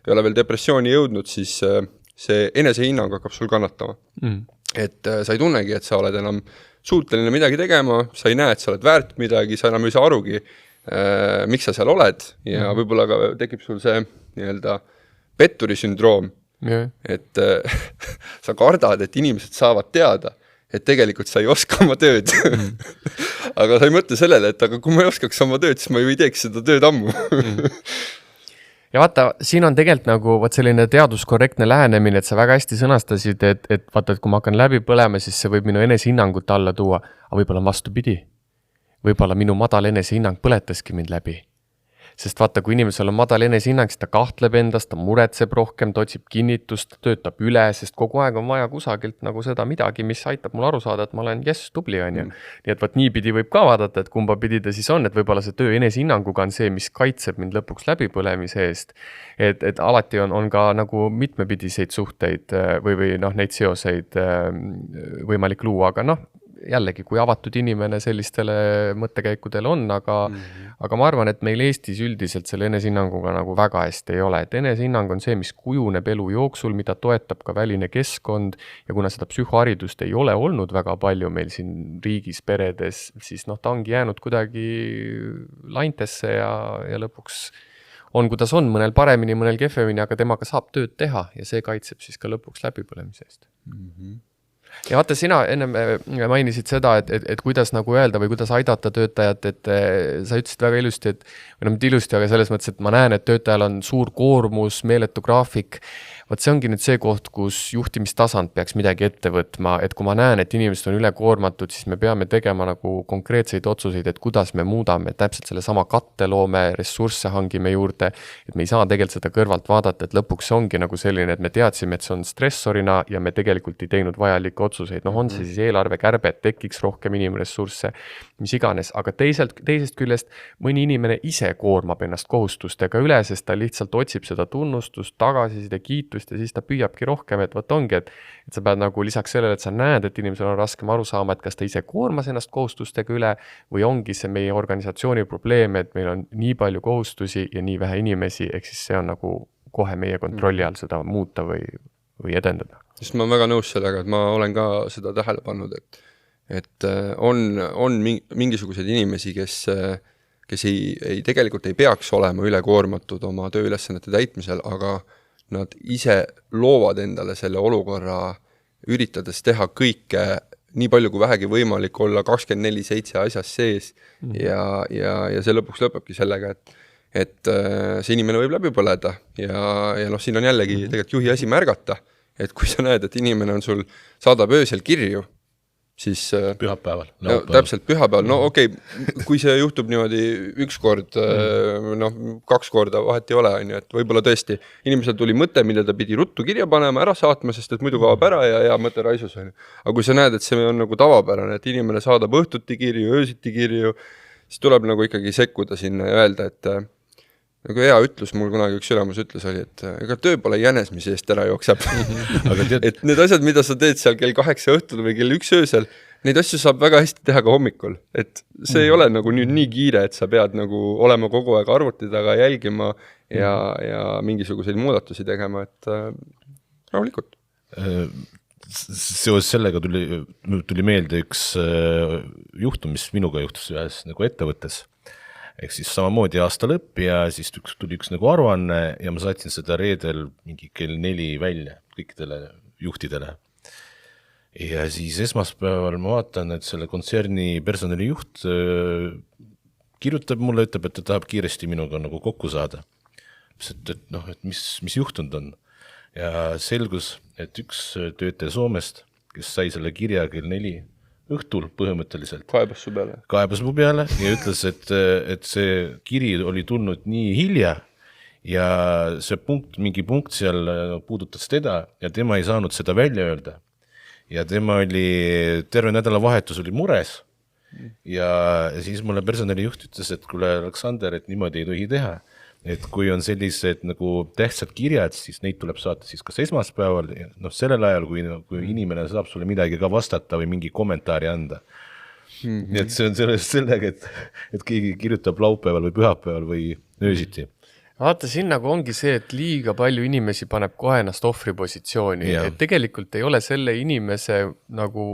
ei ole veel depressiooni jõudnud, siis see enesehinnang hakkab sul kannatama. Et sa ei tunnegi, et sa oled enam suuteline midagi tegema, sa ei näe, et sa oled väärt midagi, sa enam ei saa arugi, miks sa seal oled ja võib-olla ka tekib sul see nii-öelda petturi sündroom, et sa kardad, et inimesed saavad teada, et tegelikult sa ei oska oma tööd. Aga sa ei mõtle sellele, et aga kui ma ei oskaks oma tööd, siis ma ju ei teeks seda tööd ammu. Ja vaata, siin on tegelikult nagu selline teaduskorrektne lähenemine, et sa väga hästi sõnastasid, et vaata, et kui ma hakkan läbi põlema, siis see võib minu enesehinnangut alla tuua, aga võib-olla on vastupidi. Võib-olla minu madal enesehinnang põletaski mind läbi. Sest vaata, kui inimesel on madal enesehinnang, siis ta kahtleb endast, ta muretseb rohkem, ta otsib kinnitust, töötab üle, sest kogu aeg on vaja kusagilt nagu seda midagi, mis aitab mul aru saada, et ma olen tubli on ju. Nii et niipidi võib ka vaadata, et kumba pidi ta siis on, et võib-olla see töö enesehinnanguga on see, mis kaitseb mind lõpuks läbipõlemise eest. Et alati on ka nagu mitmepidiseid suhteid või neid seoseid võimalik luua, aga jällegi, kui avatud inimene sellistele mõttekäikudel on, aga ma arvan, et meil Eestis üldiselt selle enesehinnanguga nagu väga hästi ei ole. Et enesehinnang on see, mis kujuneb elu jooksul, mida toetab ka väline keskkond ja kuna seda psühhoharidust ei ole olnud väga palju meil siin riigis, peredes, siis ta ongi jäänud kuidagi laintesse ja lõpuks on, kuidas on, mõnel paremini, mõnel kehvemini, aga temaga saab tööd teha ja see kaitseb siis ka lõpuks läbipõlemise eest. Ja vaata, sina ennem mainisid seda, et kuidas nagu öelda või kuidas aidata töötajat, et sa ütlesid väga ilusti, või mitte ilusti, aga selles mõttes, et ma näen, et töötajal on suur koormus, meeletu graafik. Vaat see ongi nüüd see koht, kus juhtimistasand peaks midagi ette võtma, et kui ma näen, et inimesed on üle koormatud, siis me peame tegema nagu konkreetseid otsuseid, et kuidas me muudame, täpselt selle sama katte loome, ressursse hangime juurde, et me ei saa tegelikult seda kõrvalt vaadata, et lõpuks see ongi nagu selline, et me teadsime, et see on stressorina ja me tegelikult ei teinud vajalikke otsuseid. On see siis eelarvekärbet, tekiks rohkem inimressursse, mis iganes, aga teisest küljest mõni inimene ise koormab ennast kohustustega üle, sest ta lihtsalt otsib seda tunnustust, tagasiside, kiitust ja siis ta püüabki rohkem, et ongi, et sa pead nagu lisaks sellele, et sa näed, et inimesel on raskem aru saama, et kas ta ise koormas ennast kohustustega üle või ongi see meie organisatsiooni probleem, et meil on nii palju kohustusi ja nii vähe inimesi, ehk siis see on nagu kohe meie kontrolli all seda muuta või edendada. Just ma olen väga nõus sellega, et ma olen ka seda tähele pannud, et on mingisuguseid inimesi, kes ei tegelikult ei peaks olema ülekoormatud oma tööülesannete täitmisel, aga nad ise loovad endale selle olukorra, üritades teha kõike nii palju kui vähegi võimalik, olla 24/7 asjas sees ja see lõpuks lõpebki sellega, et see inimene võib läbi põleda ja siin on jällegi tegelikult juhi asi märgata, et kui sa näed, et inimene on sul, saadab öösel kirju, siis pühapäeval. Täpselt pühapäeval, okei, kui see juhtub niimoodi üks kord, 2 korda vahet ei ole, et võib-olla tõesti inimesel tuli mõte, mille ta pidi ruttu kirja panema, ära saatma, sest et muidu kaob ära ja mõte raisus. Aga kui sa näed, et see on nagu tavapärane, et inimene saadab õhtuti kirju, öösiti kirju, siis tuleb nagu ikkagi sekkuda sinna ja öelda, et nagu hea ütlus, mul kunagi üks ülemus ütles oli, et ega töö pole jänes, mis eest ära jookseb. Et need asjad, mida sa teed seal kell 8 õhtul või kell 1 öösel, neid asju saab väga hästi teha ka hommikul. Et see ei ole nagu nüüd nii kiire, et sa pead nagu olema kogu aeg arvuti taga jälgima ja mingisuguseid muudatusi tegema, et rahulikult. Seoses sellega tuli meelde üks juhtum, mis minuga juhtus ühes nagu ettevõttes. Ehk siis samamoodi aasta lõpp ja siis tuli üks nagu aruanne ja ma saatsin seda reedel mingi kell 4 välja kõikidele juhtidele. Ja siis esmaspäeval ma vaatan, et selle kontserni personalijuht kirjutab mulle, ütleb, et ta tahab kiiresti minuga nagu kokku saada. Et mis juhtunud on. Ja selgus, et üks töötaja Soomest, kes sai selle kirja kell 4 õhtul põhimõtteliselt. Kaebas mu peale ja ütles, et see kiri oli tulnud nii hilja ja see mingi punkt seal puudutas teda ja tema ei saanud seda välja öelda. Ja tema oli terve nädalavahetus oli mures ja siis mulle personalijuht ütles, et kuule Aleksander, et niimoodi ei tohi teha. Et kui on sellised nagu tähtsad kirjad, siis neid tuleb saata siis kas esmaspäeval, sellel ajal, kui inimene saab sulle midagi ka vastata või mingi kommentaari anda. Nii et see on sellega, et keegi kirjutab laupäeval või pühapäeval või öösiti. Vaata, siin nagu ongi see, et liiga palju inimesi paneb kohe ennast ohvripositsiooni, et tegelikult ei ole selle inimese nagu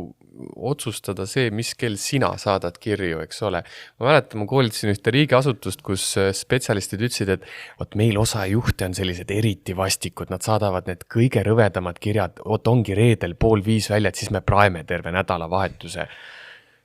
otsustada see, mis kell sina saadad kirju, eks ole. Ma mäletan, ma koolitasin ühte riigiasutust, kus spetsialistid ütlesid, et võt meil osa juhte on sellised eriti vastikud, nad saadavad need kõige rõvedamad kirjad, ongi reedel 4:30 välja, et siis me praeme terve nädalavahetuse.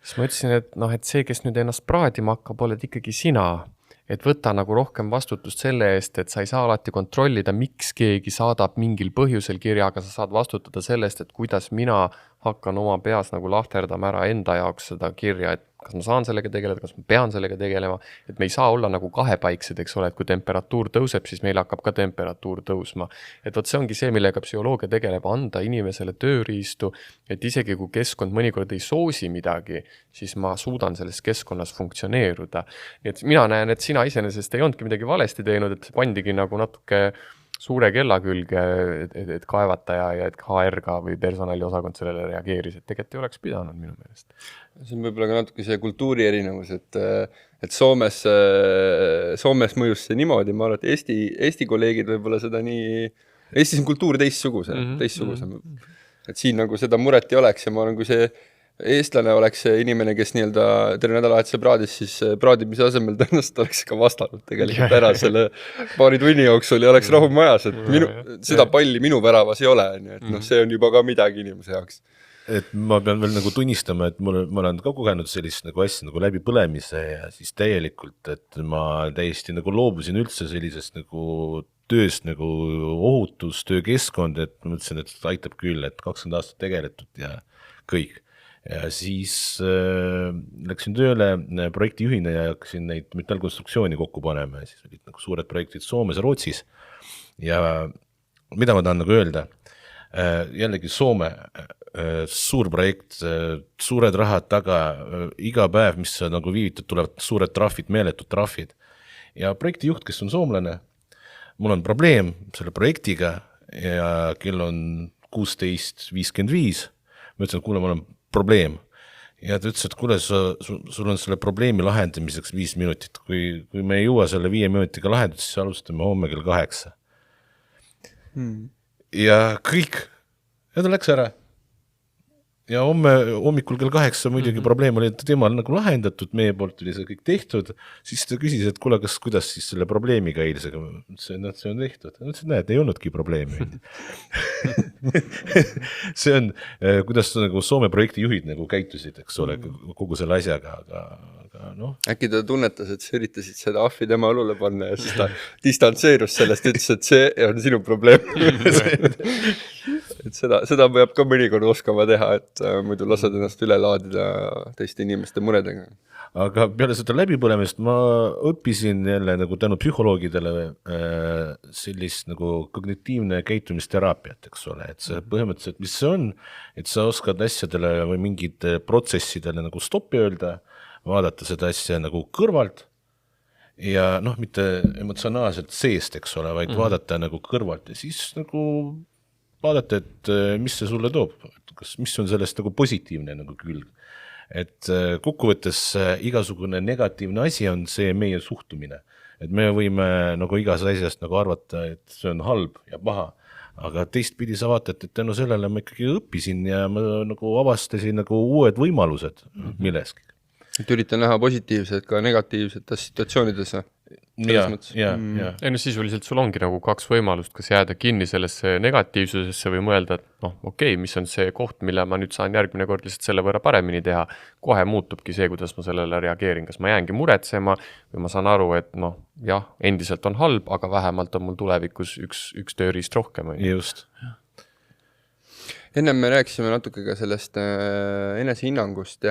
Siis ma ütlesin, et see, kes nüüd ennast praadima hakkab, oled ikkagi sina. Et võta nagu rohkem vastutust selle eest, et sa ei saa alati kontrollida, miks keegi saadab mingil põhjusel kirja, aga sa saad vastutada sellest, et kuidas mina hakkan oma peas nagu lahterdama ära enda jaoks seda kirja, et kas ma saan sellega tegeleda, kas ma pean sellega tegelema, et me ei saa olla nagu kahepaiksed, eks ole, et kui temperatuur tõuseb, siis meil hakkab ka temperatuur tõusma. Et võt see ongi see, millega psühholoogia tegeleb, anda inimesele tööriistu, et isegi kui keskkond mõnikord ei soosi midagi, siis ma suudan selles keskkonnas funktsioneeruda. Nii et mina näen, et sina iseenesest ei olnudki midagi valesti teinud, et pandigi nagu natuke suure kella külge, et kaevata ja et HR-ga või personaliosakond sellele reageeris, et tegelikult ei oleks pidanud minu meelest. See on võib-olla ka natuke see kultuuri erinevus, et Soomes mõjus see niimoodi, ma arvan, et Eesti kolleegid võib-olla seda nii, Eestis on kultuur teistsugusem. Et siin nagu seda muret ei oleks ja ma arvan, kui see eestlane oleks see inimene, kes nii-öelda terve nädalavahetuse praadis, siis praadimise asemel tõenäoliselt oleks ka vastanud tegelikult ära selle paari tunni jooksul ja oleks rahu majas, et seda palli minu väravas ei ole, et see on juba ka midagi inimese jaoks. Et ma pean veel nagu tunnistama, et ma olen ka kogenud sellist nagu asja nagu läbi põlemise ja siis täielikult, et ma täiesti nagu loobusin üldse sellisest nagu tööst nagu ohutus, töökeskkond, et ma mõtlesin, et aitab küll, et 20 aastat tegeletud ja kõik. Ja siis läksin tööle projektijuhina ja hakkasin neid metallkonstruktsiooni kokku panema ja siis olid nagu suured projektid Soomes ja Rootsis. Ja mida ma tahan nagu öelda, jällegi Soome, suur projekt, suured rahad taga, iga päev, mis sa nagu viivitud, tulevad suured trahvid, meeletud trahvid. Ja projektijuht, kes on soomlane, mul on probleem selle projektiga ja kell on 16:55. Ma ütlesin, et kuule, mul on probleem. Ja ta ütles, et kuule, sul on selle probleemi lahendamiseks 5 minutit. Kui me ei jõua selle 5 minutiga lahendada, siis alustame homme kell 8. Ja kõik. Ja ta läks ära. Ja hommikul kell 8 muidugi probleem oli, et temal nagu lahendatud, meie poolt oli see kõik tehtud, siis ta küsis, et kuule, kuidas siis selle probleemiga eilsega, see on tehtud. Ta ütles, et näed, ei olnudki probleemi. See on, kuidas nagu Soome projektijuhid nagu käitusid, eks ole, kogu selle asjaga, aga noh. Äkki ta tunnetas, et sa üritasid seda ahvi tema õlule panna ja siis ta distantseerus sellest, ütles, et see on sinu probleem. Et seda peab ka mõnikord oskama teha, et muidu lased ennast üle laadida teiste inimeste muredega. Aga peale seda läbipõlemist ma õppisin jälle nagu tänu psühholoogidele sellist nagu kognitiivne käitumisteraapiat, eks ole, et see põhimõtteliselt, mis see on, et sa oskad asjadele või mingite protsessidele nagu stoppi öelda, vaadata seda asja nagu kõrvalt ja noh, mitte emotsionaalselt seest, eks ole, vaid vaadata nagu kõrvalt ja siis nagu vaadata, et mis see sulle toob, mis on sellest nagu positiivne nagu külg. Et kokkuvõttes igasugune negatiivne asi on see meie suhtumine. Et me võime nagu igas asjast nagu arvata, et see on halb ja paha, aga teistpidi sa vaatad, et tänu sellele ma ikkagi õppisin ja ma nagu avastasin nagu uued võimalused milleski. Et ürita näha positiivset ka negatiivsetes situatsioonides. Ja. Ei, no sisuliselt sul ongi nagu 2 võimalust, kas jääda kinni sellesse negatiivsusesse või mõelda, et okei, mis on see koht, mille ma nüüd saan järgmine kord lihtsalt selle võrra paremini teha. Kohe muutubki see, kuidas ma sellele reageerin, kas ma jäängi muretsema või ma saan aru, et jah, endiselt on halb, aga vähemalt on mul tulevikus üks tööriist rohkem. Just. Ennem me rääkisime natuke ka sellest enesehinnangust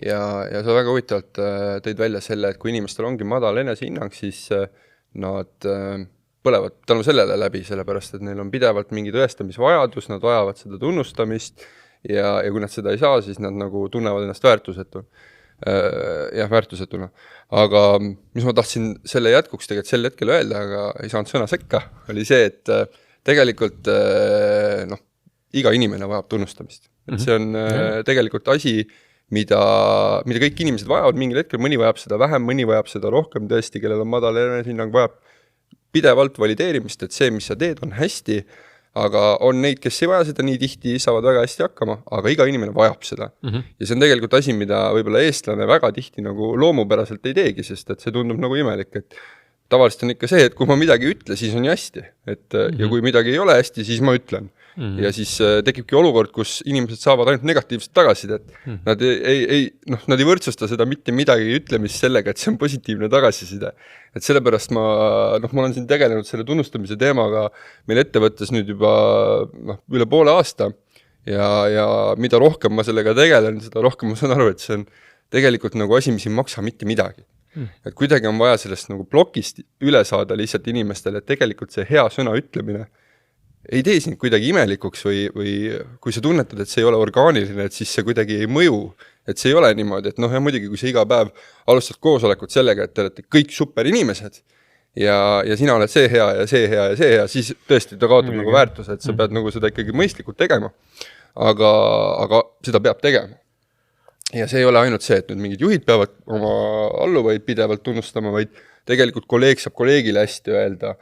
ja sa väga huvitavalt tõid välja selle, et kui inimestel ongi madal enesehinnang, siis nad põlevad tänu sellele läbi, sellepärast, et neil on pidevalt mingi tõestamisvajadus, nad vajavad seda tunnustamist ja kui nad seda ei saa, siis nad nagu tunnevad ennast väärtusetuna. Aga mis ma tahtsin selle jätkuks tegelikult sel hetkel öelda, aga ei saanud sõna sekka, oli see, et tegelikult iga inimene vajab tunnustamist. Et see on tegelikult asi, mida kõik inimesed vajavad mingil hetkel, mõni vajab seda vähem, mõni vajab seda rohkem tõesti, kellel on madal enesehinnang, vajab pidevalt valideerimist, et see, mis sa teed, on hästi, aga on neid, kes ei vaja seda nii tihti, saavad väga hästi hakkama, aga iga inimene vajab seda. Ja see on tegelikult asi, mida võib-olla eestlane väga tihti nagu loomupäraselt ei teegi, sest et see tundub nagu imelik, et tavaliselt on ikka see, et kui ma midagi ütle, siis on ju hästi. Ja kui midagi ei ole hästi, siis ma ütlen. Ja siis tekibki olukord, kus inimesed saavad ainult negatiivset tagasisidet. Nad ei võrdsusta seda mitte midagi ütlemist sellega, et see on positiivne tagasiside. Et sellepärast ma olen siin tegelenud selle tunnustamise teemaga meil ettevõttes nüüd juba üle poole aasta ja mida rohkem ma sellega tegelen, seda rohkem ma saan aru, et see on tegelikult nagu asi, mis ei maksa mitte midagi. Et kuidagi on vaja sellest nagu plokist üle saada lihtsalt inimestele, et tegelikult see hea sõna ütlemine ei tee sind kuidagi imelikuks või kui sa tunnetad, et see ei ole orgaaniline, et siis see kuidagi ei mõju, et see ei ole niimoodi, et ja muidugi, kui sa iga päev alustad koosolekut sellega, et te olete kõik super inimesed ja sina oled see hea ja see hea ja see hea, siis tõesti ta kaotab nagu väärtuse, et sa pead nagu seda ikkagi mõistlikult tegema, aga seda peab tegema. Ja see ei ole ainult see, et nüüd mingid juhid peavad oma alluvaid pidevalt tunnustama, vaid tegelikult kolleeg saab kolleegile hästi öelda,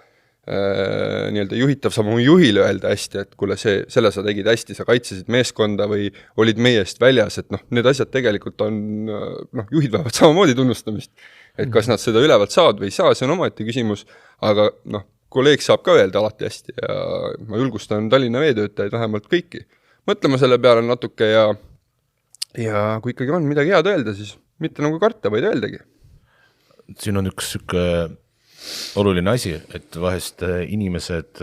nii-öelda juhitav saab oma juhile öelda hästi, et kuule, selle sa tegid hästi, sa kaitsesid meeskonda või olid meie eest väljas, et need asjad tegelikult on, juhid vajavad samamoodi tunnustamist, et kas nad seda ülevalt saavad või ei saa, see on omaette küsimus, aga kolleeg saab ka öelda alati hästi ja ma julgustan Tallinna veetöötajaid vähemalt kõiki mõtlema selle peale natuke ja kui ikkagi on midagi head öelda, siis mitte nagu karta, vaid öeldagi. Siin on üks oluline asi, et vahest inimesed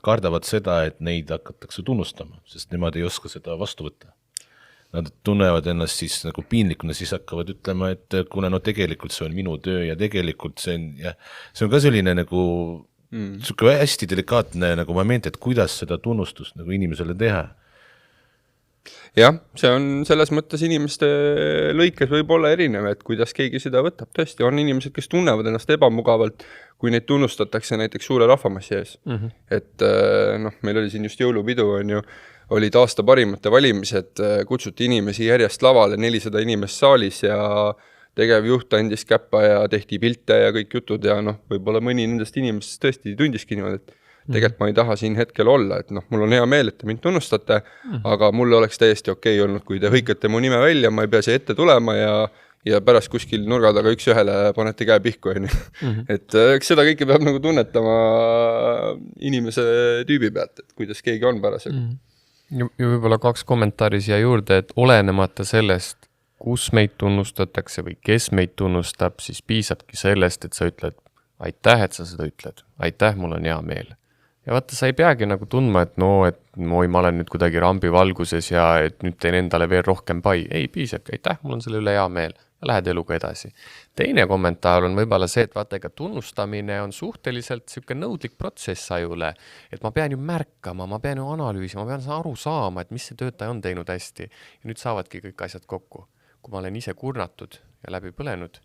kardavad seda, et neid hakatakse tunnustama, sest nemad ei oska seda vastu võtta. Nad tunnevad ennast siis nagu piinlikuna, siis hakkavad ütlema, et kuna tegelikult see on minu töö ja tegelikult see on ka selline nagu hästi delikaatne nagu moment, et kuidas seda tunnustust nagu inimesele teha. Jah, see on selles mõttes inimeste lõikes võib olla erinev, et kuidas keegi seda võtab. Tõesti, on inimesed, kes tunnevad ennast ebamugavalt, kui neid tunnustatakse näiteks suure rahvamassi ees. Et meil oli siin just jõulupidu, olid aasta parimate valimised, kutsuti inimesi järjest lavale, 400 inimest saalis ja tegevjuht andis käppa ja tehti pilte ja kõik jutud ja võib-olla mõni nendest inimestest tõesti tundiski niimoodi, et tegelikult ma ei taha siin hetkel olla, et mul on hea meel, et te mind tunnustate, aga mulle oleks täiesti okei olnud, kui te hõikate mu nime välja, ma ei pea siia ette tulema ja pärast kuskil nurga taga üks ühele panete käe pihku. Et seda kõike peab nagu tunnetama inimese tüübi pealt, et kuidas keegi on parasjagu. Ja võib-olla 2 kommentaari siia juurde, et olenemata sellest, kus meid tunnustatakse või kes meid tunnustab, siis piisabki sellest, et sa ütled aitäh, et sa seda ütled. Aitäh, mul on hea meel. Ja vaata, sa ei peagi nagu tundma, et ma olen nüüd kuidagi rambi valguses ja et nüüd teen endale veel rohkem pai. Ei, piisabki, aitäh, mul on selle üle hea meel ja lähed eluga edasi. Teine kommentaar on võib-olla see, et vaata, ega tunnustamine on suhteliselt siuke nõudlik protsess ajule, et ma pean ju märkama, ma pean ju analüüsima, ma pean aru saama, et mis see töötaja on teinud hästi. Ja nüüd saavadki kõik asjad kokku. Kui ma olen ise kurnatud ja läbi põlenud,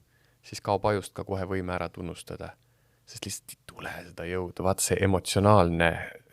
siis kaob ajust ka kohe võime ära tunnustada. Sest lihtsalt ei tule seda jõuda, vaata see emotsionaalne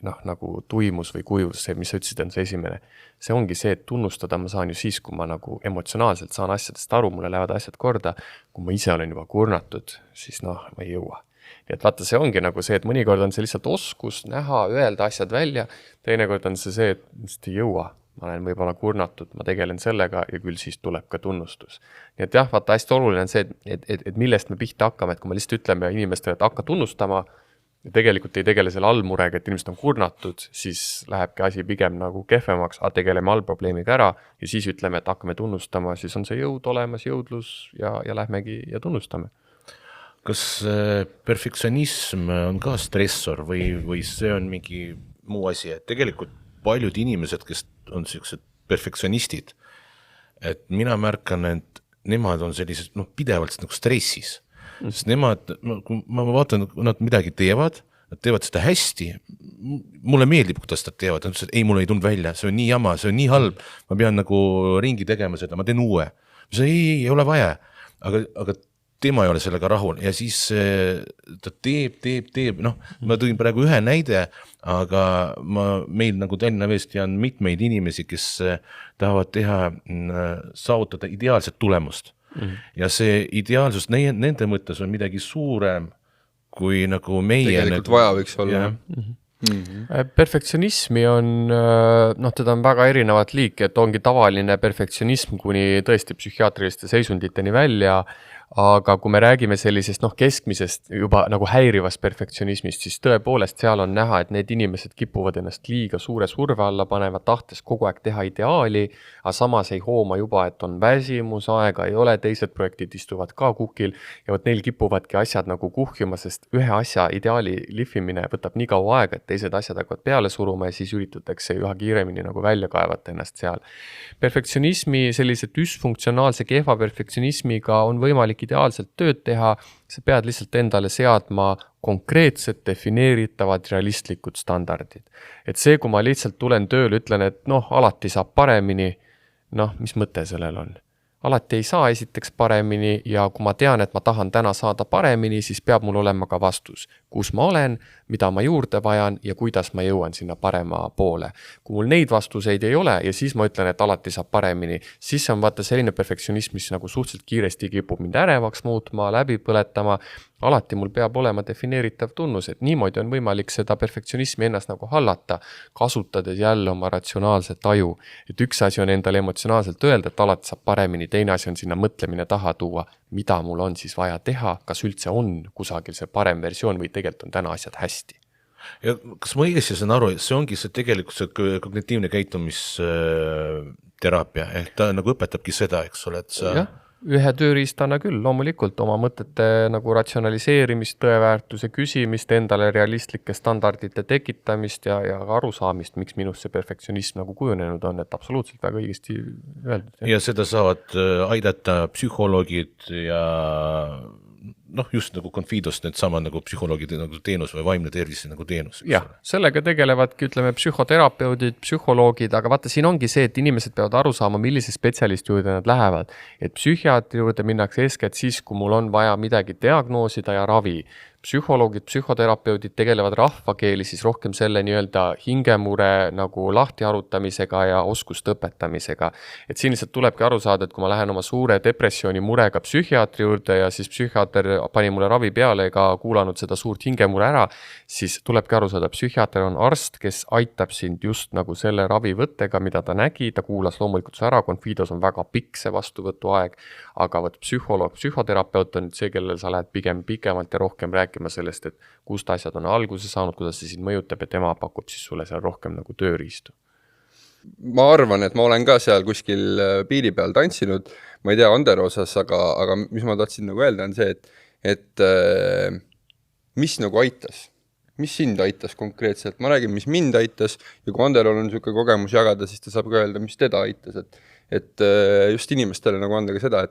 nagu tuimus või kujus, see, mis sa ütlesid, on see esimene. See ongi see, et tunnustada ma saan ju siis, kui ma nagu emotsionaalselt saan asjadest aru, mulle lähevad asjad korda, kui ma ise olen juba kurnatud, siis ma ei jõua. Nii et vaata, see ongi nagu see, et mõnikord on see lihtsalt oskus näha, öelda asjad välja, teinekord on see, et lihtsalt ei jõua. Ma olen võib-olla kurnatud, ma tegelen sellega ja küll siis tuleb ka tunnustus. Nii et jah, vaata, hästi oluline on see, et millest me pihta hakkame, et kui me lihtsalt ütleme inimestele, et hakka tunnustama ja tegelikult ei tegele selle allmurega, et inimesed on kurnatud, siis lähebki asi pigem nagu kehvemaks, aga tegeleme allprobleemiga ära ja siis ütleme, et hakkame tunnustama, siis on see jõud olemas, jõudlus ja lähmegi ja tunnustame. Kas perfektsionism on ka stressor või see on mingi muu asi, et tegelikult paljud inimesed, kes on sellised perfektsionistid, et mina märkan, et nemad on sellised pidevalt nagu stressis, sest nemad, kui ma vaatan, nad midagi teevad, nad teevad seda hästi, mulle meeldib, kuidas nad teevad, nad ütlevad, ei, mulle ei tulnud välja, see on nii jama, see on nii halb, ma pean nagu ringi tegema seda, ma teen uue, see ei ole vaja, aga tema ei ole sellega rahul ja siis ta teeb, noh, ma tõin praegu ühe näide, aga meil nagu Tallinna Veest on mitmeid inimesi, kes tahavad saavutada ideaalset tulemust. Ja see ideaalsus nende mõttes on midagi suurem kui nagu meie. Tegelikult vaja võiks olla. Perfektsionismi on, teda on väga erinevat liiki, et ongi tavaline perfektsionism kuni tõesti psühhiaatriliste seisunditeni välja, aga kui me räägime sellisest keskmisest juba nagu häirivast perfektsionismist, siis tõepoolest seal on näha, et need inimesed kipuvad ennast liiga suure surve alla panevad, tahtes kogu aeg teha ideaali, aga samas ei hooma juba, et on väsimus, aega ei ole, teised projektid istuvad ka kukil ja võt neil kipuvadki asjad nagu kuhjuma, sest ühe asja ideaali lihvimine võtab nii kaua aega, et teised asjad hakkavad peale suruma ja siis üritatakse üha kiiremini nagu välja kaevata ennast seal. Perfektsionismi sellise düsfunktsionaalse kehva perfektsionismiga on võimalik ideaalselt tööd teha, sa pead lihtsalt endale seadma konkreetsed defineeritavad realistlikud standardid. Et see, kui ma lihtsalt tulen tööle, ütlen, et alati saab paremini, mis mõte sellel on? Alati ei saa esiteks paremini ja kui ma tean, et ma tahan täna saada paremini, siis peab mul olema ka vastus, kus ma olen, mida ma juurde vajan ja kuidas ma jõuan sinna parema poole. Kui mul neid vastuseid ei ole ja siis ma ütlen, et alati saab paremini, siis on vaata selline perfektsionism, mis nagu suhteliselt kiiresti kipub mind ärevaks muutma, läbi põletama. Alati mul peab olema defineeritav tunnus, et niimoodi on võimalik seda perfektsionismi ennast nagu hallata, kasutades jälle oma ratsionaalset aju. Et üks asi on endale emotsionaalselt öelda, et alati saab paremini, teine asi on sinna mõtlemine taha tuua, mida mul on siis vaja teha, kas üldse on kusagil see parem versioon või tegelikult on täna asjad hästi. Ja kas ma õigesti saan aru, et see ongi see tegelikult see kognitiivne käitumisteraapia, ehk ta nagu õpetabki seda, eks ole, et sa... Ja, ühe tööriistana küll, loomulikult oma mõtete nagu ratsionaliseerimist, tõeväärtuse küsimist, endale realistlike standardite tekitamist ja arusaamist, miks minust see perfektsionism nagu kujunenud on, et absoluutselt väga õigesti öeldud. Ja seda saavad aidata psühholoogid ja just nagu Confidost need sama nagu psühholoogid nagu teenus või vaimne tervis nagu teenus. Jah, sellega tegelevadki, ütleme, psühhoterapeudid, psühholoogid, aga vaata, siin ongi see, et inimesed peavad aru saama, millise spetsialisti juurde nad lähevad. Et psühhiaatri juurde minnakse eeskätt siis, kui mul on vaja midagi diagnoosida ja ravi. Psühholoogid, psühhoterapeudid tegelevad rahvakeeli siis rohkem selle nii-öelda hingemure nagu lahti arutamisega ja oskuste õpetamisega. Et siin lihtsalt tulebki aru saada, et kui ma lähen oma suure depressiooni murega psühhiaatri juurde ja siis psühhiaater pani mulle ravi peale ega kuulanud seda suurt hingemure ära, siis tulebki aru saada, psühhiaater on arst, kes aitab sind just nagu selle ravivõttega, mida ta nägi, ta kuulas loomulikult see ära, Confidos on väga pikk see vastuvõtuaeg, aga psühholoog, psühhoterapeut on see, kellel sa lähed pigem pikemalt ja rohkem rääkima sellest, et kust asjad on alguse saanud, kuidas see sind mõjutab ja tema pakub siis sulle seal rohkem nagu tööriistu. Ma arvan, et ma olen ka seal kuskil piiri peal tantsinud, ma ei tea Andero osas, aga mis ma tahtsin nagu öelda on see, et mis nagu aitas, mis sind aitas konkreetselt, ma räägin, mis mind aitas ja kui Anderol on niisugune kogemus jagada, siis ta saab ka öelda, mis teda aitas, et just inimestele nagu anda ka seda,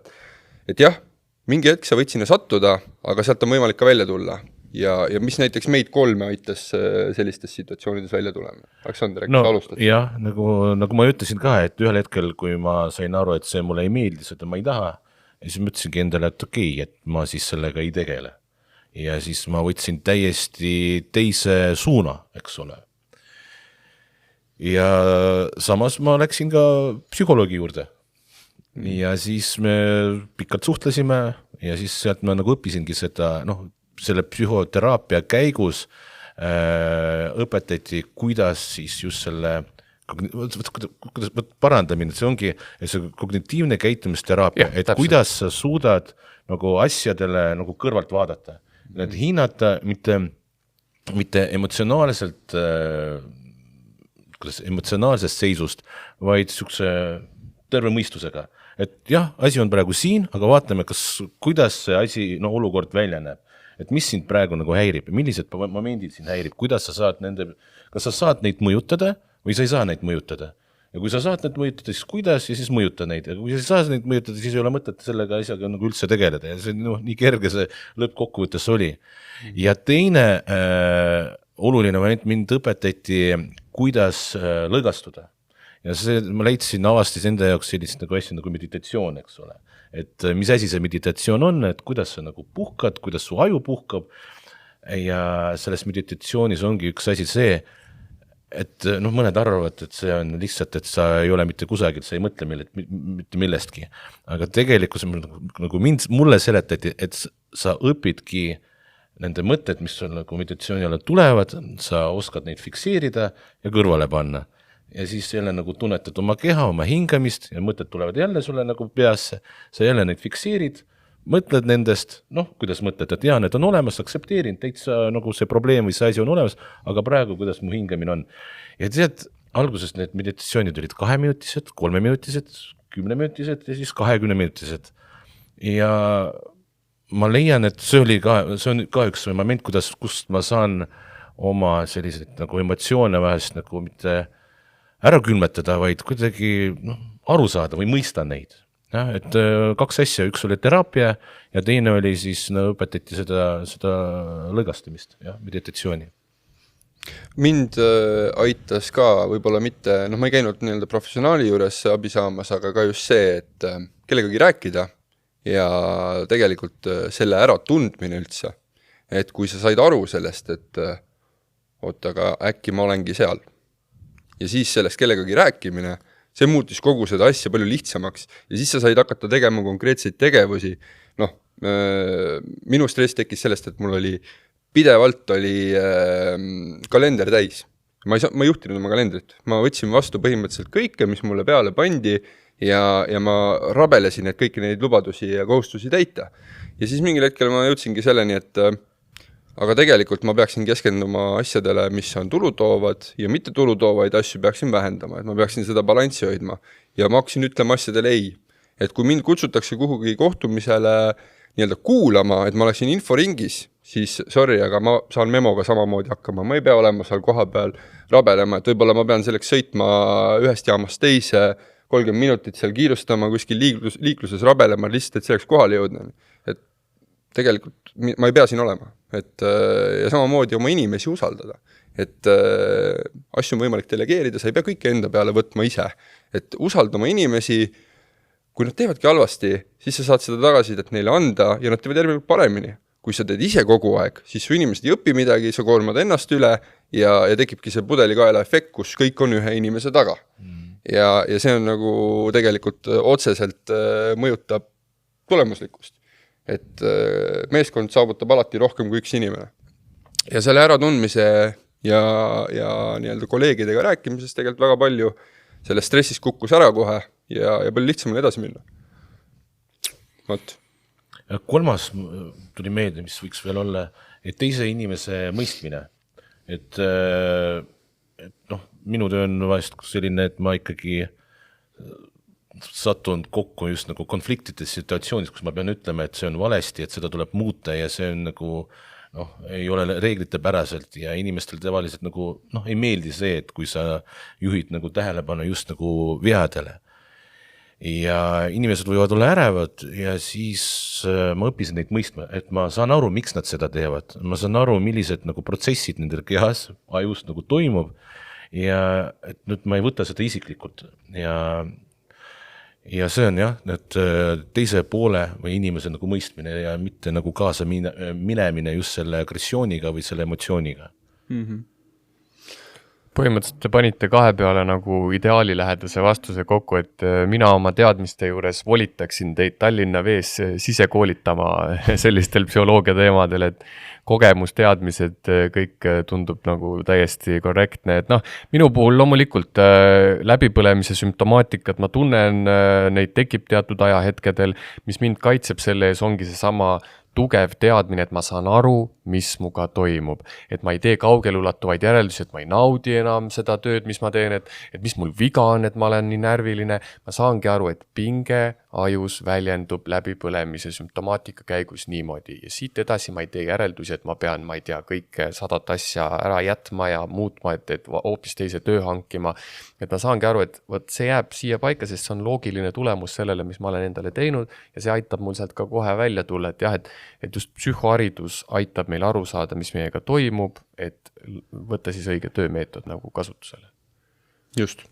et jah, mingi hetk sa võid sinna sattuda, aga sealt on võimalik ka välja tulla. Ja mis näiteks meid kolme aitas sellistes situatsioonides välja tulema? Aleksander, äkki sa alustad? Jah, nagu ma ütlesin ka, et ühel hetkel, kui ma sain aru, et see mulle ei meeldi, seda ma ei taha, ja siis ma ütlesingi endale, et okei, et ma siis sellega ei tegele. Ja siis ma võtsin täiesti teise suuna, eks ole. Ja samas ma läksin ka psühholoogi juurde. Ja siis me pikalt suhtlesime ja siis sealt ma nagu õppisingi seda, selle psühhoteraapia käigus õpetati, kuidas siis just selle parandamine, see ongi see kognitiivne käitumisteraapia, et kuidas sa suudad nagu asjadele nagu kõrvalt vaadata. Need hinnata mitte emotsionaalsest seisust, vaid siukse terve mõistusega. Et jah, asi on praegu siin, aga vaatame, kuidas see asi olukord välja näeb. Et mis sind praegu nagu häirib, millised momendid sind häirib, kuidas sa saad kas sa saad neid mõjutada või sa ei saa neid mõjutada. Ja kui sa saad neid mõjutada, siis kuidas ja siis mõjuta neid. Ja kui sa ei saa neid mõjutada, siis ei ole mõtet sellega asjaga nagu üldse tegeleda. Ja see nii kerge see lõppkokkuvõttes oli. Ja teine oluline moment mind õpetati, kuidas lõõgastuda. Ja see, ma leidsin, avastis enda jaoks sellist nagu asja nagu meditatsioon, eks ole. et mis asi see meditatsioon on, et kuidas sa nagu puhkad, kuidas su aju puhkab ja selles meditatsioonis ongi üks asi see, et noh, mõned arvavad, et see on lihtsalt, et sa ei ole mitte kusagil, sa ei mõtle mitte millestki, aga tegelikult nagu mulle seletati, et sa õpidki nende mõtted, mis sul nagu meditatsiooni alla tulevad, sa oskad neid fikseerida ja kõrvale panna. Ja siis jälle nagu tunnetad oma keha, oma hingamist ja mõtted tulevad jälle sulle nagu peasse, sa jälle neid fikseerid, mõtled nendest, noh, kuidas mõtled, et jaa, need on olemas, aktsepteerin, täitsa nagu see probleem või see asi on olemas, aga praegu, kuidas mu hingamine on. Ja tead, alguses need meditatsioonid olid 2-minutised, 3-minutised, 10-minutised ja siis 20-minutised. Ja ma leian, et see on ka üks moment, kust ma saan oma selliseid nagu emotsioone vahest nagu mitte ära külmetada, vaid kuidagi aru saada või mõista neid. Ja, et 2 asja, üks oli teraapia ja teine oli siis õpetati seda lõõgastamist ja meditatsiooni. Mind aitas ka võib-olla mitte, ma ei käinud nii-öelda professionaali juures abi saamas, aga ka just see, et kellegagi rääkida ja tegelikult selle ära tundmine üldse. Et kui sa said aru sellest, et aga äkki ma olengi seal. Ja siis sellest kellegagi rääkimine, see muutis kogu seda asja palju lihtsamaks ja siis sa said hakata tegema konkreetseid tegevusi. Minu stress tekkis sellest, et mul oli pidevalt kalender täis. Ma ei juhtinud oma kalendrit. Ma võtsin vastu põhimõtteliselt kõike, mis mulle peale pandi ja ma rabelesin, et kõiki neid lubadusi ja kohustusi täita. Ja siis mingil hetkel ma jõudsingi selleni, et aga tegelikult ma peaksin keskenduma asjadele, mis on tulutoovad ja mitte tulutoovaid asju peaksin vähendama, et ma peaksin seda balanssi hoidma ja ma hakkasin ütlema asjadele ei. Et kui mind kutsutakse kuhugi kohtumisele nii-öelda kuulama, et ma oleksin inforingis, siis sorry, aga ma saan memoga samamoodi hakkama, ma ei pea olema seal koha peal rabelema, et võib-olla ma pean selleks sõitma ühest jaamast teise 30 minutit seal kiirustama, kuskil liikluses rabelema, lihtsalt, et selleks kohale jõudna. Et tegelikult ma ei pea siin olema. Ja samamoodi oma inimesi usaldada. Et asju on võimalik delegeerida, sa ei pea kõike enda peale võtma ise. Et usaldama inimesi, kui nad teevadki halvasti, siis sa saad seda tagasisidet neile anda ja nad teevad järelikult paremini. Kui sa teed ise kogu aeg, siis su inimesed ei õpi midagi, sa koormad ennast üle ja tekibki see pudelikaela efekt, kus kõik on ühe inimese taga. Ja see on nagu tegelikult otseselt mõjutab tulemuslikkust. Et meeskond saavutab alati rohkem kui üks inimene. Ja selle äratundmise ja nii-öelda kolleegidega rääkimisest tegelikult väga palju sellest stressist kukkus ära kohe ja palju lihtsamale edasi minna. Võt. Ja 3. tuli meelde, mis võiks veel olla, et teise inimese mõistmine. Et minu töö on vahest selline, et ma ikkagi sattunud kokku just nagu konfliktides situatsioonid, kus ma pean ütlema, et see on valesti, et seda tuleb muuta ja see on nagu ei ole reeglite päraselt ja inimestel tavaliselt nagu ei meeldi see, et kui sa juhid nagu tähelepanu just nagu veadele. Ja inimesed võivad olla ärevad ja siis ma õppisin neid mõistma, et ma saan aru, miks nad seda teevad. Ma saan aru, millised nagu protsessid nendel kehas, ajus nagu toimub ja et nüüd ma ei võta seda isiklikult ja see on et teise poole või inimese nagu mõistmine ja mitte nagu kaasa minemine just selle agressiooniga või selle emotsiooniga. Põhimõtteliselt te panite 2 peale nagu ideaalilähedase vastuse kokku, et mina oma teadmiste juures volitaksin teid Tallinna Vees sisekoolitama sellistel psühholoogia teemadel, et kogemusteadmised kõik tundub nagu täiesti korrektne. Et minu puhul loomulikult läbipõlemise sümptomaatikat ma tunnen, neid tekib teatud ajahetkedel, mis mind kaitseb selle ees ongi see sama tugev teadmine, et ma saan aru, mis muga toimub. Et ma ei tee kaugelulatuvaid järeldusi, et ma ei naudi enam seda tööd, mis ma teen, et mis mul viga on, et ma olen nii närviline. Ma saangi aru, et pinge ajus väljendub läbipõlemise sümptomaatika käigus niimoodi. Ja siit edasi ma ei tee järeldusi, et ma pean, ma ei tea, kõike 100 asja ära jätma ja muutma, et hoopis teise töö hankima. Et ma saangi aru, et see jääb siia paika, sest see on loogiline tulemus sellele, mis ma olen endale teinud ja see aitab mul sealt ka kohe välja tulla, et jah, et just psühhoharidus aitab meil aru saada, mis meiega toimub, et võtta siis õige töömeetod nagu kasutusele. Just.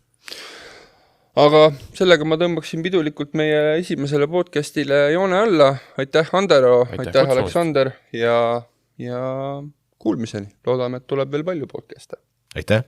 aga sellega ma tõmbaksin pidulikult meie esimesele podcastile joone alla. Aitäh, Andero, aitäh Aleksander ja kuulmiseni. Loodame, et tuleb veel palju podcast'e. aitäh!